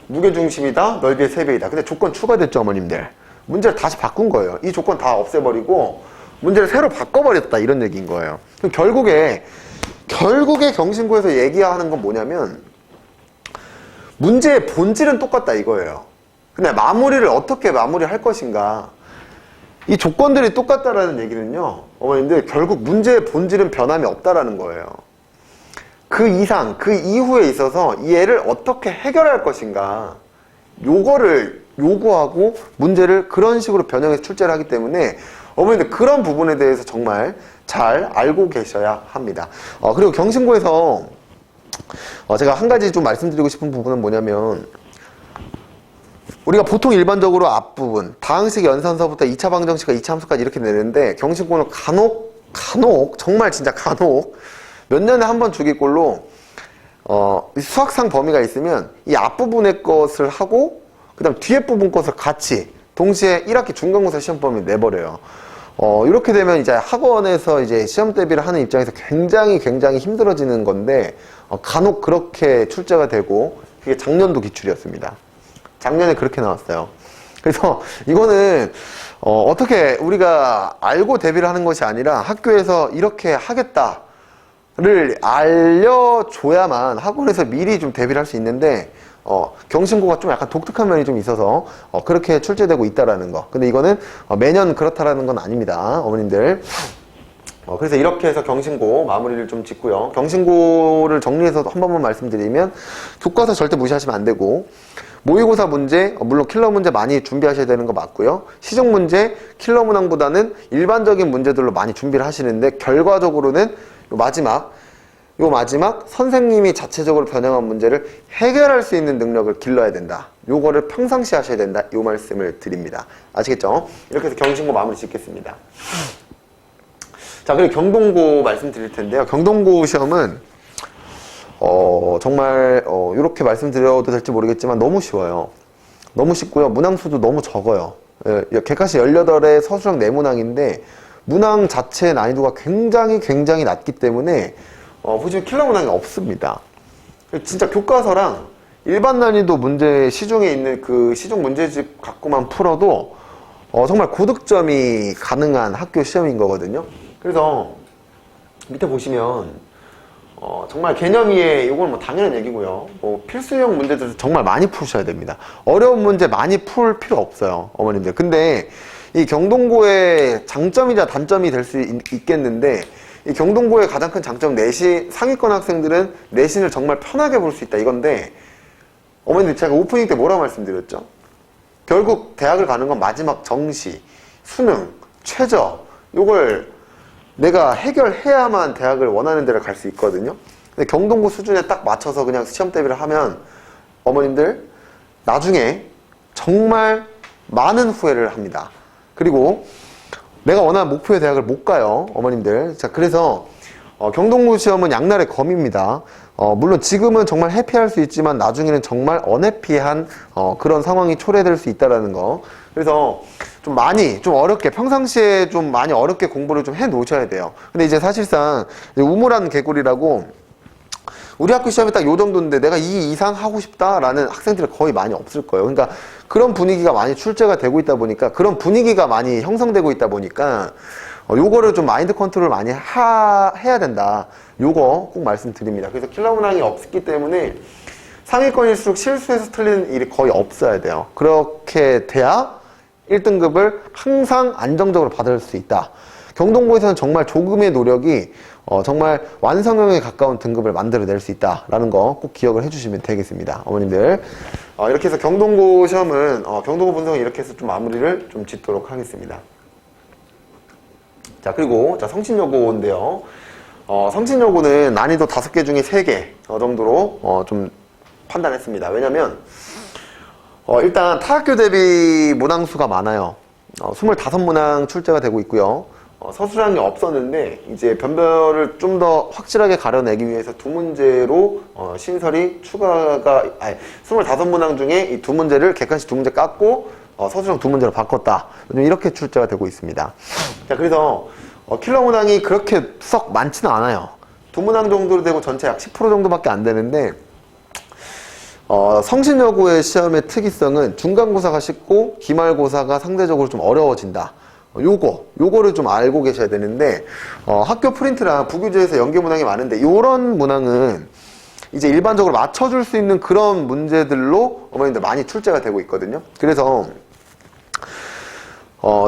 무게중심이다. 넓이의 3배이다. 근데 조건 추가됐죠, 어머님들. 문제를 다시 바꾼 거예요. 이 조건 다 없애버리고 문제를 새로 바꿔버렸다, 이런 얘기인 거예요. 그럼 결국에 경신고에서 얘기하는 건 뭐냐면 문제의 본질은 똑같다 이거예요. 근데 마무리를 어떻게 마무리할 것인가, 이 조건들이 똑같다라는 얘기는요, 어머님들, 결국 문제의 본질은 변함이 없다라는 거예요. 그 이상, 그 이후에 있어서 이 애를 어떻게 해결할 것인가, 요거를 요구하고 문제를 그런 식으로 변형해서 출제를 하기 때문에 어머님들 그런 부분에 대해서 정말 잘 알고 계셔야 합니다. 그리고 경신고에서 제가 한 가지 좀 말씀드리고 싶은 부분은 뭐냐면, 우리가 보통 일반적으로 앞부분 다항식 연산서부터 2차 방정식과 2차 함수까지 이렇게 내는데, 경신고는 간혹 정말 진짜 간혹 몇 년에 한 번 주기꼴로 수학상 범위가 있으면 이 앞부분의 것을 하고 그 다음 뒤에 부분 것을 같이 동시에 1학기 중간고사 시험 범위 내버려요. 이렇게 되면 이제 학원에서 이제 시험 대비를 하는 입장에서 굉장히 힘들어지는 건데, 간혹 그렇게 출제가 되고, 그게 작년도 기출이었습니다. 작년에 그렇게 나왔어요. 그래서 이거는 어떻게 우리가 알고 대비를 하는 것이 아니라 학교에서 이렇게 하겠다를 알려줘야만 학원에서 미리 좀 대비를 할 수 있는데, 경신고가 좀 약간 독특한 면이 좀 있어서 그렇게 출제되고 있다라는 거. 근데 이거는 매년 그렇다라는 건 아닙니다, 어머님들. 그래서 이렇게 해서 경신고 마무리를 좀 짓고요. 경신고를 정리해서 한 번만 말씀드리면, 교과서 절대 무시하시면 안 되고, 모의고사 문제, 물론 킬러 문제 많이 준비하셔야 되는 거 맞고요. 시중 문제, 킬러 문항보다는 일반적인 문제들로 많이 준비를 하시는데, 결과적으로는 요 마지막 선생님이 자체적으로 변형한 문제를 해결할 수 있는 능력을 길러야 된다. 요거를 평상시 하셔야 된다. 요 말씀을 드립니다. 아시겠죠? 이렇게 해서 경신고 마무리 짓겠습니다. 자, 그리고 경동고 말씀드릴 텐데요. 경동고 시험은 정말 이렇게 말씀드려도 될지 모르겠지만 너무 쉬워요. 너무 쉽고요. 문항수도 너무 적어요. 객관식 18의 서술형 4문항인데 문항 자체의 난이도가 굉장히 낮기 때문에 보시면 킬러 문항이 없습니다. 진짜 교과서랑 일반 난이도 문제 시중에 있는 그 시중 문제집 갖고만 풀어도 정말 고득점이 가능한 학교 시험인 거거든요. 그래서 밑에 보시면 정말 개념이에 이건 뭐 당연한 얘기고요. 뭐 필수형 문제들 정말 많이 푸셔야 됩니다. 어려운 문제 많이 풀 필요 없어요, 어머님들. 근데 이 경동고의 장점이자 단점이 될 수 있겠는데, 이 경동고의 가장 큰 장점, 내신 상위권 학생들은 내신을 정말 편하게 볼 수 있다 이건데, 어머님들 제가 오프닝 때 뭐라고 말씀드렸죠? 결국 대학을 가는 건 마지막 정시, 수능, 최저 요걸 내가 해결해야만 대학을 원하는 데를 갈 수 있거든요. 근데 경동고 수준에 딱 맞춰서 그냥 시험 대비를 하면 어머님들 나중에 정말 많은 후회를 합니다. 그리고 내가 원하는 목표의 대학을 못 가요, 어머님들. 자, 그래서 경동고 시험은 양날의 검입니다. 물론 지금은 정말 해피할 수 있지만 나중에는 정말 언해피한 그런 상황이 초래될 수 있다는 거. 그래서 좀 어렵게, 평상시에 좀 많이 어렵게 공부를 좀 해 놓으셔야 돼요. 근데 이제 사실상 우물안 개구리라고, 우리 학교 시험이 딱 요 정도인데 내가 이 이상 하고 싶다라는 학생들이 거의 많이 없을 거예요. 그러니까 그런 분위기가 많이 출제가 되고 있다 보니까, 그런 분위기가 많이 형성되고 있다 보니까 요거를 좀 마인드 컨트롤 많이 해야 된다. 요거 꼭 말씀드립니다. 그래서 킬러 문항이 없기 때문에 상위권일수록 실수해서 틀리는 일이 거의 없어야 돼요. 그렇게 돼야 1등급을 항상 안정적으로 받을 수 있다. 경동고에서는 정말 조금의 노력이 정말 완성형에 가까운 등급을 만들어낼 수 있다라는 거 꼭 기억을 해주시면 되겠습니다, 어머님들. 이렇게 해서 경동고 시험은 경동고 분석은 이렇게 해서 좀 마무리를 좀 짓도록 하겠습니다. 자, 그리고 성신여고인데요. 성신여고는 난이도 5개 중에 3개 정도로 좀 판단했습니다. 왜냐면 일단 타학교 대비 문항수가 많아요. 25문항 출제가 되고 있고요. 서술형이 없었는데 이제 변별을 좀 더 확실하게 가려내기 위해서 2문제로 신설이 추가가, 25문항 중에 이 2문제를 객관식 2문제 깎고 서술형 2문제로 바꿨다. 이렇게 출제가 되고 있습니다. 자, 그래서 킬러 문항이 그렇게 썩 많지는 않아요. 2문항 정도 되고 전체 약 10% 정도밖에 안 되는데, 성신여고의 시험의 특이성은 중간고사가 쉽고 기말고사가 상대적으로 좀 어려워진다. 요거를 좀 알고 계셔야 되는데, 학교 프린트랑 부교재에서 연계 문항이 많은데, 요런 문항은 이제 일반적으로 맞춰줄 수 있는 그런 문제들로 어머님들 많이 출제가 되고 있거든요. 그래서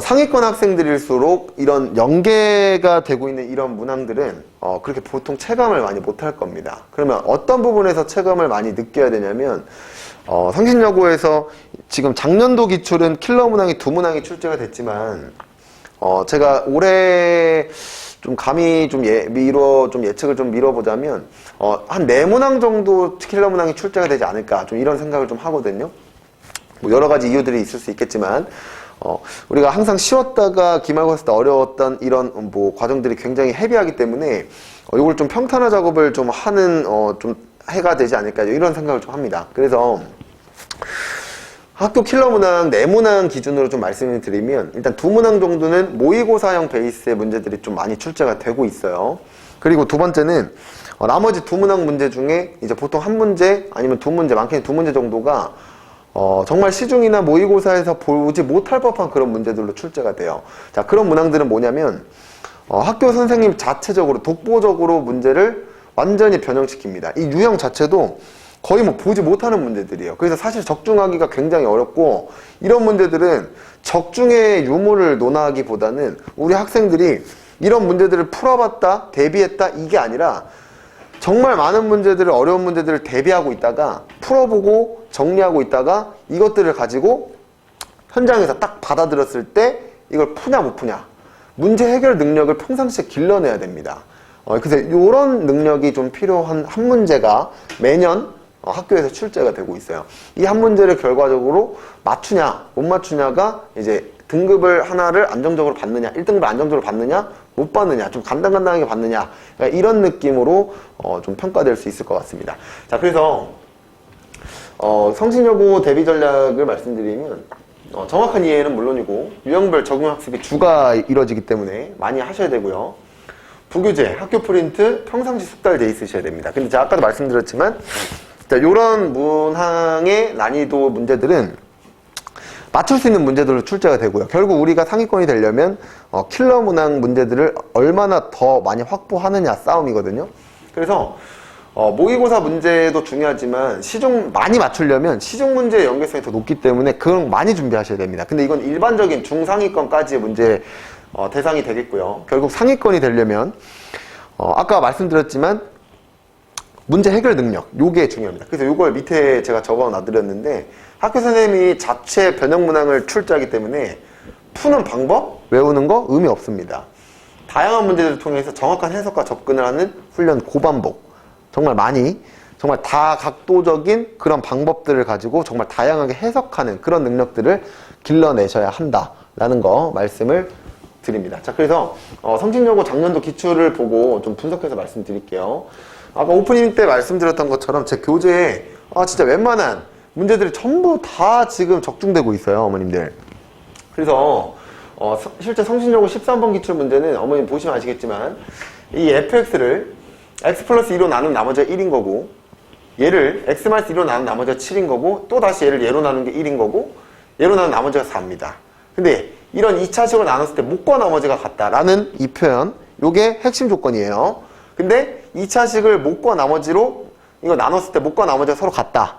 상위권 학생들일수록 이런 연계가 되고 있는 이런 문항들은 그렇게 보통 체감을 많이 못할 겁니다. 그러면 어떤 부분에서 체감을 많이 느껴야 되냐면, 성신여고에서 지금 작년도 기출은 킬러 문항이 2문항이 출제가 됐지만, 제가 올해 좀 감히 좀 예측을 좀 미뤄보자면, 한 4문항 정도 킬러 문항이 출제가 되지 않을까, 좀 이런 생각을 좀 하거든요. 뭐 여러 가지 이유들이 있을 수 있겠지만, 우리가 항상 쉬웠다가 기말고사 때 어려웠던 이런 뭐 과정들이 굉장히 헤비하기 때문에 이걸 좀 평탄화 작업을 좀 하는 좀 해가 되지 않을까, 이런 생각을 좀 합니다. 그래서 학교 킬러 문항 4문항 기준으로 좀 말씀을 드리면, 일단 2문항 정도는 모의고사형 베이스의 문제들이 좀 많이 출제가 되고 있어요. 그리고 두 번째는 나머지 2문항 문제 중에 이제 보통 1문제 아니면 2문제, 많게는 2문제 정도가 정말 시중이나 모의고사에서 보지 못할 법한 그런 문제들로 출제가 돼요. 자, 그런 문항들은 뭐냐면 학교 선생님 자체적으로 독보적으로 문제를 완전히 변형시킵니다. 이 유형 자체도 거의 뭐 보지 못하는 문제들이에요. 그래서 사실 적중하기가 굉장히 어렵고, 이런 문제들은 적중의 유무를 논하기보다는 우리 학생들이 이런 문제들을 풀어봤다, 대비했다, 이게 아니라 정말 많은 문제들을, 어려운 문제들을 대비하고 있다가 풀어보고 정리하고 있다가 이것들을 가지고 현장에서 딱 받아들였을 때 이걸 푸냐 못 푸냐, 문제 해결 능력을 평상시에 길러내야 됩니다. 그래서 이런 능력이 좀 필요한 한 문제가 매년 학교에서 출제가 되고 있어요. 이 한 문제를 결과적으로 맞추냐 못 맞추냐가 이제 등급을 하나를 안정적으로 받느냐, 1등급을 안정적으로 받느냐 못 받느냐, 좀 간당간당하게 받느냐, 그러니까 이런 느낌으로 좀 평가될 수 있을 것 같습니다. 자, 그래서 성신여고 대비 전략을 말씀드리면, 정확한 이해는 물론이고 유형별 적용 학습이 주가 이루어지기 때문에 많이 하셔야 되고요. 부교재, 학교 프린트, 평상시 숙달 돼 있으셔야 됩니다. 근데 제가 아까도 말씀드렸지만, 이런 문항의 난이도 문제들은 맞출 수 있는 문제들로 출제가 되고요. 결국 우리가 상위권이 되려면 킬러 문항 문제들을 얼마나 더 많이 확보하느냐 싸움이거든요. 그래서 모의고사 문제도 중요하지만 시중 많이 맞추려면 시중 문제의 연계성이 더 높기 때문에 그런 거 많이 준비하셔야 됩니다. 근데 이건 일반적인 중상위권까지의 문제 대상이 되겠고요. 결국 상위권이 되려면 아까 말씀드렸지만 문제 해결 능력, 요게 중요합니다. 그래서 요걸 밑에 제가 적어 놔드렸는데 학교 선생님이 자체 변형 문항을 출제하기 때문에 푸는 방법, 외우는 거 의미 없습니다. 다양한 문제들을 통해서 정확한 해석과 접근을 하는 훈련 고반복. 정말 많이, 정말 다각도적인 그런 방법들을 가지고 정말 다양하게 해석하는 그런 능력들을 길러내셔야 한다라는 거 말씀을 드립니다. 자, 그래서 성진여고 작년도 기출을 보고 좀 분석해서 말씀드릴게요. 아까 오프닝 때 말씀드렸던 것처럼 제 교재에 진짜 웬만한 문제들이 전부 다 지금 적중되고 있어요, 어머님들. 그래서 실제 성진여고 13번 기출 문제는 어머님 보시면 아시겠지만 이 fx를 x 플러스 2로 나눈 나머지가 1인 거고, 얘를 x 마이너스 2로 나눈 나머지가 7인 거고, 또 다시 얘를 얘로 나눈 게 1인 거고, 얘로 나눈 나머지가 4입니다. 근데 이런 2차식으로 나눴을 때 목과 나머지가 같다라는 이 표현, 요게 핵심 조건이에요. 근데 2차식을 목과 나머지로 이거 나눴을 때 목과 나머지가 서로 같다.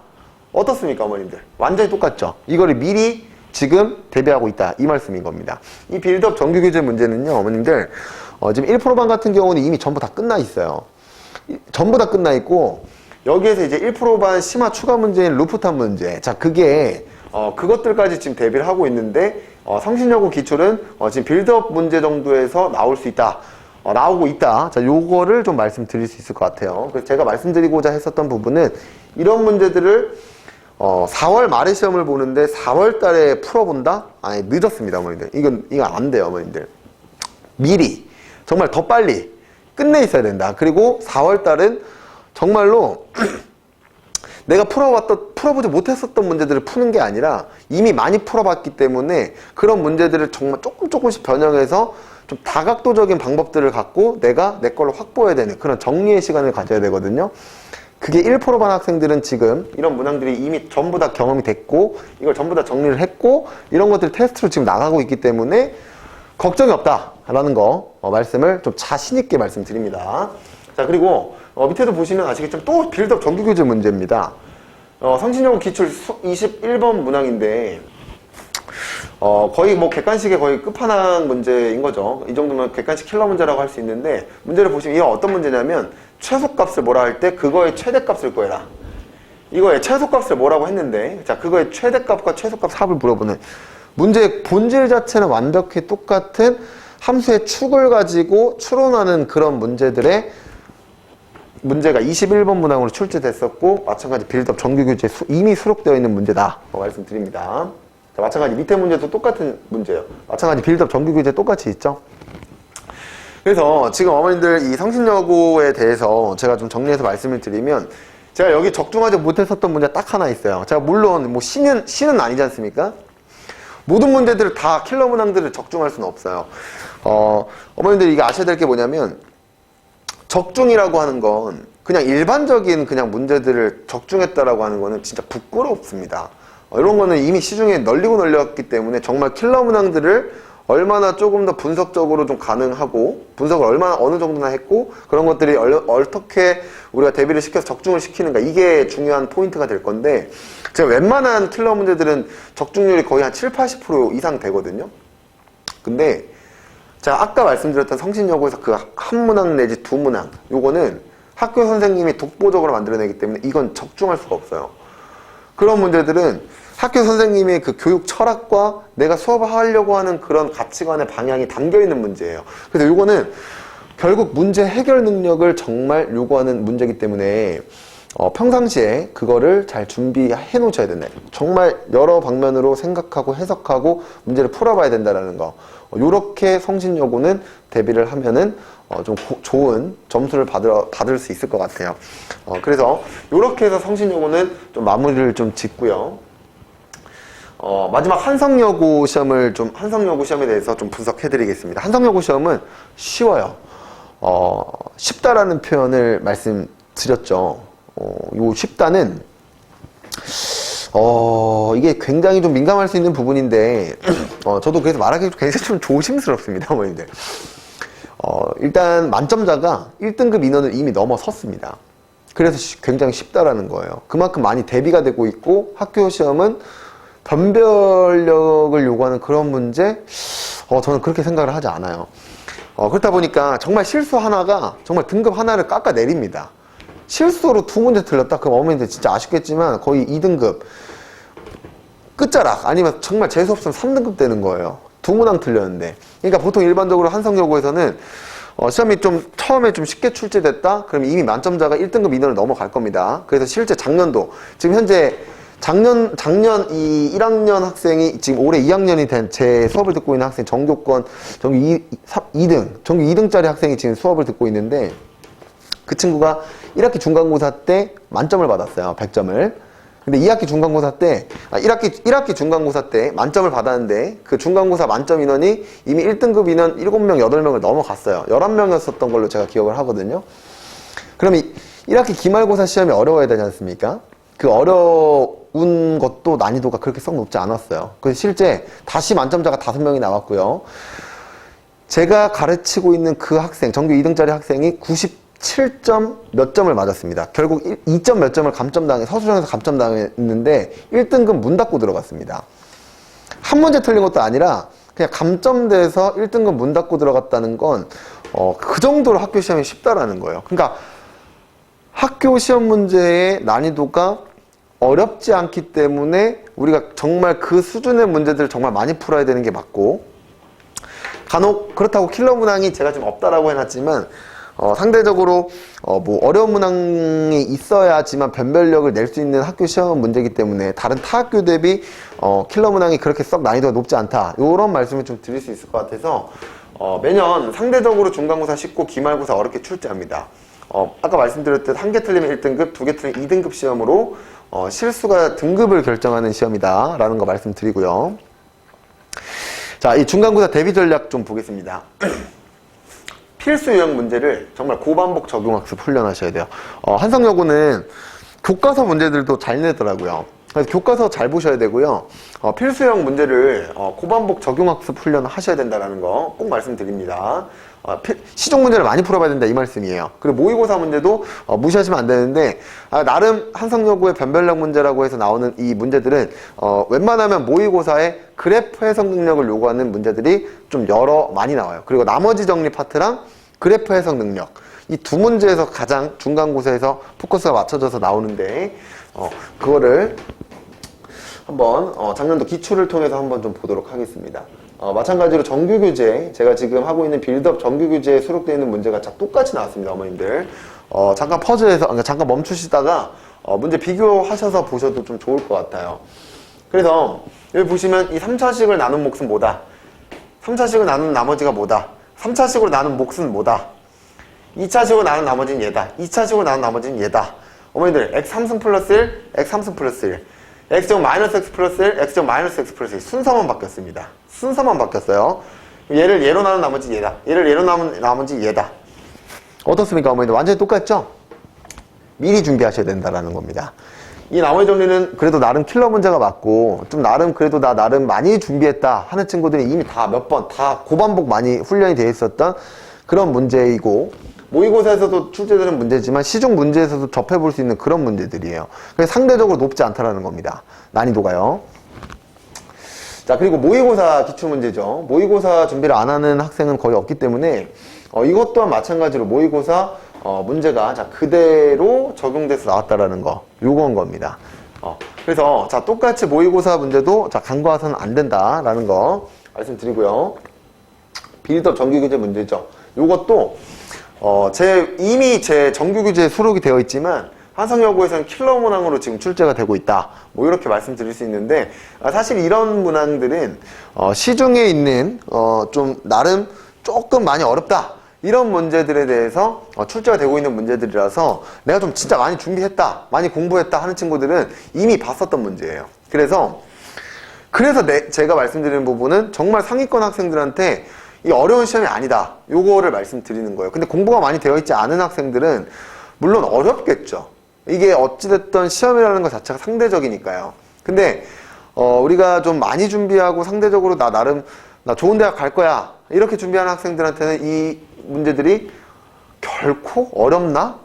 어떻습니까, 어머님들? 완전히 똑같죠? 이거를 미리 지금 대비하고 있다. 이 말씀인 겁니다. 이 빌드업 정규교재 문제는요, 어머님들, 지금 1%반 같은 경우는 이미 전부 다 끝나 있어요. 전부 다 끝나 있고, 여기에서 이제 1%반 심화 추가 문제인 루프탑 문제. 자, 그게, 그것들까지 지금 대비를 하고 있는데, 성신여고 기출은 지금 빌드업 문제 정도에서 나올 수 있다. 나오고 있다. 자, 요거를 좀 말씀드릴 수 있을 것 같아요. 그래서 제가 말씀드리고자 했었던 부분은 이런 문제들을 4월 말에 시험을 보는데 4월 달에 풀어본다? 아니, 늦었습니다, 어머님들. 이건 안 돼요, 어머님들. 미리, 정말 더 빨리 끝내 있어야 된다. 그리고 4월 달은 정말로 내가 풀어보지 못했었던 문제들을 푸는 게 아니라 이미 많이 풀어봤기 때문에 그런 문제들을 정말 조금씩 변형해서 좀 다각도적인 방법들을 갖고 내가 내 걸로 확보해야 되는 그런 정리의 시간을 가져야 되거든요. 그게 1%반 학생들은 지금 이런 문항들이 이미 전부 다 경험이 됐고 이걸 전부 다 정리를 했고 이런 것들이 테스트로 지금 나가고 있기 때문에 걱정이 없다라는 거 말씀을 좀 자신 있게 말씀드립니다. 자, 그리고 밑에도 보시면 아시겠지만 또 빌드업 정규교재 문제입니다. 성신여고 기출 21번 문항인데 거의 뭐 객관식의 거의 끝판왕 문제인 거죠. 이 정도면 객관식 킬러 문제라고 할 수 있는데 문제를 보시면 이게 어떤 문제냐면 최소값을 뭐라 할 때 그거의 최대값을 구해라. 이거의 최소값을 뭐라고 했는데 자, 그거의 최대값과 최소값 합을 물어보는 문제의 본질 자체는 완벽히 똑같은 함수의 축을 가지고 추론하는 그런 문제들의 문제가 21번 문항으로 출제됐었고 마찬가지 빌드업 정규교재에 이미 수록되어 있는 문제다 말씀드립니다. 자, 마찬가지 밑에 문제도 똑같은 문제예요. 마찬가지 빌드업 정규교재 똑같이 있죠. 그래서 지금 어머님들 이 성신여고에 대해서 제가 좀 정리해서 말씀을 드리면 제가 여기 적중하지 못했었던 문제 딱 하나 있어요. 제가 물론 뭐 시는 아니지 않습니까? 모든 문제들을 다 킬러 문항들을 적중할 수는 없어요. 어머님들 이게 아셔야 될 게 뭐냐면 적중이라고 하는 건 그냥 일반적인 그냥 문제들을 적중했다라고 하는 거는 진짜 부끄럽습니다. 이런 거는 이미 시중에 널리고 널렸기 때문에 정말 킬러 문항들을 얼마나 조금 더 분석적으로 좀 가능하고 분석을 얼마나 어느 정도나 했고 그런 것들이 어떻게 우리가 대비를 시켜서 적중을 시키는가 이게 중요한 포인트가 될 건데 제가 웬만한 킬러 문제들은 적중률이 거의 한 7~80% 이상 되거든요. 근데 제가 아까 말씀드렸던 성신여고에서 그 한 문항 내지 두 문항 요거는 학교 선생님이 독보적으로 만들어내기 때문에 이건 적중할 수가 없어요. 그런 문제들은 학교 선생님의 그 교육 철학과 내가 수업을 하려고 하는 그런 가치관의 방향이 담겨있는 문제예요. 그래서 요거는 결국 문제 해결 능력을 정말 요구하는 문제이기 때문에 평상시에 그거를 잘 준비해 놓으셔야 된다. 정말 여러 방면으로 생각하고 해석하고 문제를 풀어봐야 된다는 거. 요렇게 성신여고는 대비를 하면은 좀 좋은 점수를 받을 수 있을 것 같아요. 그래서 요렇게 해서 성신여고는 좀 마무리를 좀 짓고요. 마지막 한성여고 시험에 대해서 좀 분석해 드리겠습니다. 한성여고 시험은 쉬워요. 쉽다라는 표현을 말씀드렸죠. 요 쉽다는 이게 굉장히 좀 민감할 수 있는 부분인데 저도 그래서 말하기 굉장히 좀 조심스럽습니다, 어머님들. 일단 만점자가 1등급 인원을 이미 넘어섰습니다. 그래서 굉장히 쉽다라는 거예요. 그만큼 많이 대비가 되고 있고 학교 시험은 변별력을 요구하는 그런 문제? 저는 그렇게 생각을 하지 않아요. 그렇다 보니까 정말 실수 하나가 정말 등급 하나를 깎아내립니다. 실수로 2문제 틀렸다? 그럼 어머니들 진짜 아쉽겠지만 거의 2등급 끝자락 아니면 정말 재수 없으면 3등급 되는 거예요. 2문항 틀렸는데. 그러니까 보통 일반적으로 한성여고에서는 시험이 좀 처음에 좀 쉽게 출제됐다? 그럼 이미 만점자가 1등급 인원을 넘어갈 겁니다. 그래서 실제 작년도 지금 현재 작년 이 1학년 학생이 지금 올해 2학년이 된 제 수업을 듣고 있는 학생 전교권 전교 2등 전교 2등짜리 학생이 지금 수업을 듣고 있는데 그 친구가 1학기 중간고사 때 만점을 받았어요. 100점을. 근데 2학기 중간고사 때 1학기 중간고사 때 만점을 받았는데 그 중간고사 만점 인원이 이미 1등급 인원 7명, 8명을 넘어갔어요. 11명이었었던 걸로 제가 기억을 하거든요. 그러면 1학기 기말고사 시험이 어려워야 되지 않습니까? 그 어려운 것도 난이도가 그렇게 썩 높지 않았어요. 그래서 실제 다시 만점자가 5명이 나왔고요. 제가 가르치고 있는 그 학생, 전교 2등짜리 학생이 97점 몇 점을 맞았습니다. 결국 2점 몇 점을 서술형에서 감점당했는데 1등급 문 닫고 들어갔습니다. 한 문제 틀린 것도 아니라 그냥 감점돼서 1등급 문 닫고 들어갔다는 건 그 정도로 학교 시험이 쉽다라는 거예요. 그러니까 학교 시험 문제의 난이도가 어렵지 않기 때문에 우리가 정말 그 수준의 문제들을 정말 많이 풀어야 되는 게 맞고, 간혹 그렇다고 킬러 문항이 제가 좀 없다라고 해놨지만 상대적으로 뭐 어려운 문항이 있어야지만 변별력을 낼 수 있는 학교 시험 문제이기 때문에 다른 타 학교 대비 킬러 문항이 그렇게 썩 난이도가 높지 않다, 이런 말씀을 좀 드릴 수 있을 것 같아서 매년 상대적으로 중간고사 쉽고 기말고사 어렵게 출제합니다. 아까 말씀드렸듯 한 개 틀리면 1등급, 2개 틀리면 2등급 시험으로 실수가 등급을 결정하는 시험이다 라는 거 말씀드리고요. 자, 이 중간고사 대비 전략 좀 보겠습니다. 필수 유형 문제를 정말 고반복 적용학습 훈련하셔야 돼요. 한성여고는 교과서 문제들도 잘 내더라고요. 그래서 교과서 잘 보셔야 되고요. 필수 유형 문제를 고반복 적용학습 훈련하셔야 된다는 거 꼭 말씀드립니다. 시중 문제를 많이 풀어봐야 된다, 이 말씀이에요. 그리고 모의고사 문제도 무시하시면 안 되는데, 나름 한성여고의 변별력 문제라고 해서 나오는 이 문제들은 웬만하면 모의고사에 그래프 해석 능력을 요구하는 문제들이 좀 많이 나와요. 그리고 나머지 정리 파트랑 그래프 해석 능력, 이 두 문제에서 가장 중간고사에서 포커스가 맞춰져서 나오는데, 그거를 한번 작년도 기출을 통해서 한번 좀 보도록 하겠습니다. 마찬가지로 정규교재, 제가 지금 하고 있는 빌드업 정규교재에 수록되어 있는 문제가 똑같이 나왔습니다, 어머님들. 잠깐 퍼즐에서, 그러니까 잠깐 멈추시다가 문제 비교하셔서 보셔도 좀 좋을 것 같아요. 그래서 여기 보시면 이 3차식을 나눈 몫은 뭐다? 3차식을 나눈 나머지가 뭐다? 3차식으로 나눈 몫은 뭐다? 2차식으로 나눈 나머지는 얘다. 2차식으로 나눈 나머지는 얘다. 어머니들, x 3승 플러스 1, x 3승 플러스 1, x제곱 마이너스 x 플러스 1, x제곱 마이너스 x 플러스 1. 순서만 바뀌었습니다. 순서만 바뀌었어요. 얘를 얘로 나눈 나머지 얘다. 얘를 얘로 나눈 나머지 얘다. 어떻습니까, 어머니들? 완전히 똑같죠? 미리 준비하셔야 된다라는 겁니다. 이 나머지 정리는 그래도 나름 킬러 문제가 맞고, 좀 나름 그래도 나름 많이 준비했다 하는 친구들이 이미 다 몇 번, 다 고반복 많이 훈련이 되어 있었던 그런 문제이고, 모의고사에서도 출제되는 문제지만 시중 문제에서도 접해볼 수 있는 그런 문제들이에요. 그래서 상대적으로 높지 않다라는 겁니다. 난이도가요. 자, 그리고 모의고사 기출문제죠. 모의고사 준비를 안 하는 학생은 거의 없기 때문에 이것 또한 마찬가지로 모의고사 문제가 그대로 적용돼서 나왔다라는 거, 요건 겁니다. 그래서 자, 똑같이 모의고사 문제도 간과해서는 안 된다라는 거 말씀드리고요. 빌드업 정규교재 문제죠. 요것도 이미 제 정규교재에 수록이 되어 있지만 한성여고에서는 킬러 문항으로 지금 출제가 되고 있다, 뭐 이렇게 말씀드릴 수 있는데, 사실 이런 문항들은 시중에 있는 좀 나름 조금 많이 어렵다 이런 문제들에 대해서 출제가 되고 있는 문제들이라서 내가 좀 진짜 많이 준비했다, 많이 공부했다 하는 친구들은 이미 봤었던 문제예요. 그래서 제가 말씀드리는 부분은 정말 상위권 학생들한테 이 어려운 시험이 아니다, 요거를 말씀드리는 거예요. 근데 공부가 많이 되어 있지 않은 학생들은 물론 어렵겠죠. 이게 어찌됐든 시험이라는 것 자체가 상대적이니까요. 근데 우리가 좀 많이 준비하고 상대적으로 나름 나 좋은 대학 갈 거야 이렇게 준비하는 학생들한테는 이 문제들이 결코 어렵나?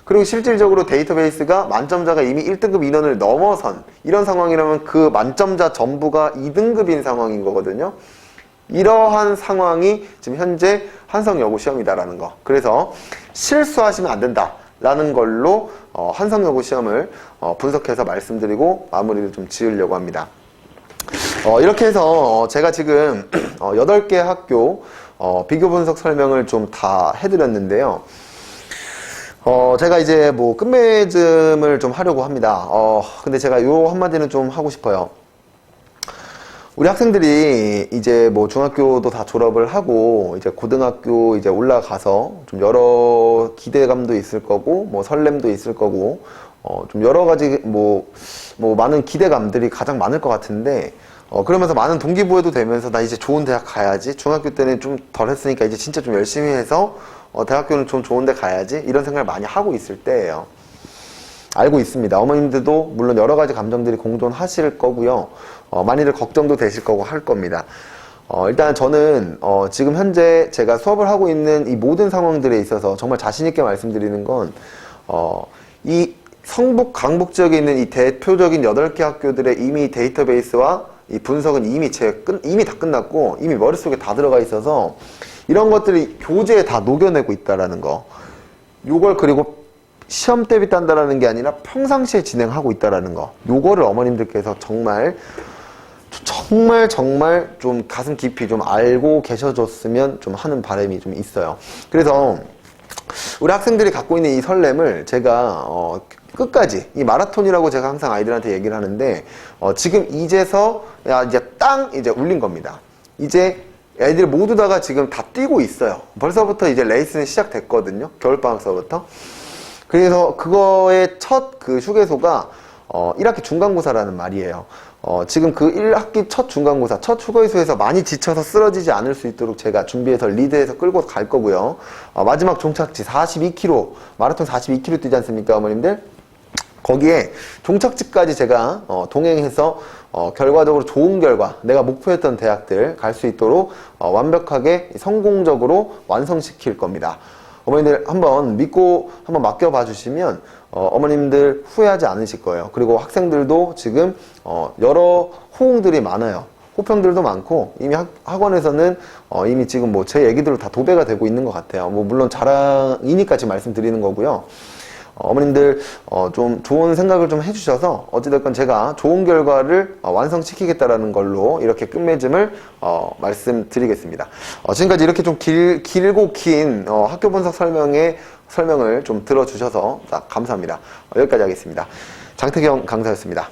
그리고 실질적으로 데이터베이스가 만점자가 이미 1등급 인원을 넘어선 이런 상황이라면 그 만점자 전부가 2등급인 상황인 거거든요. 이러한 상황이 지금 현재 한성여고 시험이다라는 거. 그래서 실수하시면 안 된다라는 걸로 한성여고 시험을 분석해서 말씀드리고 마무리를 좀 지으려고 합니다. 이렇게 해서 제가 지금 8개 학교 비교 분석 설명을 좀 다 해드렸는데요. 제가 이제 뭐 끝맺음을 좀 하려고 합니다. 근데 제가 요 한마디는 좀 하고 싶어요. 우리 학생들이 이제 뭐 중학교도 다 졸업을 하고 이제 고등학교 이제 올라가서 좀 여러 기대감도 있을 거고 뭐 설렘도 있을 거고 좀 여러 가지 뭐 많은 기대감들이 가장 많을 것 같은데 그러면서 많은 동기부여도 되면서 나 이제 좋은 대학 가야지. 중학교 때는 좀 덜 했으니까 이제 진짜 좀 열심히 해서 대학교는 좀 좋은 데 가야지. 이런 생각을 많이 하고 있을 때예요. 알고 있습니다. 어머님들도 물론 여러 가지 감정들이 공존하실 거고요. 많이들 걱정도 되실 거고 할 겁니다. 일단 저는 지금 현재 제가 수업을 하고 있는 이 모든 상황들에 있어서 정말 자신 있게 말씀드리는 건 이 성북, 강북 지역에 있는 이 대표적인 8개 학교들의 이미 데이터베이스와 이 분석은 이미 다 끝났고 이미 머릿속에 다 들어가 있어서 이런 것들이 교재에 다 녹여내고 있다라는 거. 요걸 그리고 시험 대비 딴다라는 게 아니라 평상시에 진행하고 있다라는 거. 요거를 어머님들께서 정말 좀 가슴 깊이 좀 알고 계셔줬으면 좀 하는 바람이 좀 있어요. 그래서 우리 학생들이 갖고 있는 이 설렘을 제가 끝까지 이 마라톤이라고 제가 항상 아이들한테 얘기를 하는데 지금 이제서 이제 땅 이제 울린 겁니다. 이제 애들 모두 다가 지금 다 뛰고 있어요. 벌써부터 이제 레이스는 시작됐거든요. 겨울방학서부터. 그래서 그거의 첫 그 휴게소가 1학기 중간고사라는 말이에요. 지금 그 1학기 첫 중간고사, 첫 휴게소에서 많이 지쳐서 쓰러지지 않을 수 있도록 제가 준비해서 리드해서 끌고 갈 거고요. 마지막 종착지 42km, 마라톤 42km 뛰지 않습니까, 어머님들? 거기에 종착지까지 제가 동행해서 결과적으로 좋은 결과, 내가 목표했던 대학들 갈 수 있도록 완벽하게 성공적으로 완성시킬 겁니다. 어머님들 한번 믿고 한번 맡겨봐 주시면 어머님들 후회하지 않으실 거예요. 그리고 학생들도 지금 여러 호응들이 많아요. 호평들도 많고 이미 학원에서는 이미 지금 뭐 제 얘기들로 다 도배가 되고 있는 것 같아요. 뭐 물론 자랑이니까 지금 말씀드리는 거고요. 어머님들 좀 좋은 생각을 좀 해주셔서 어찌됐건 제가 좋은 결과를 완성시키겠다라는 걸로 이렇게 끝맺음을 말씀드리겠습니다. 지금까지 이렇게 좀 길고 긴 학교 분석 설명을 좀 들어주셔서 감사합니다. 여기까지 하겠습니다. 장태경 강사였습니다.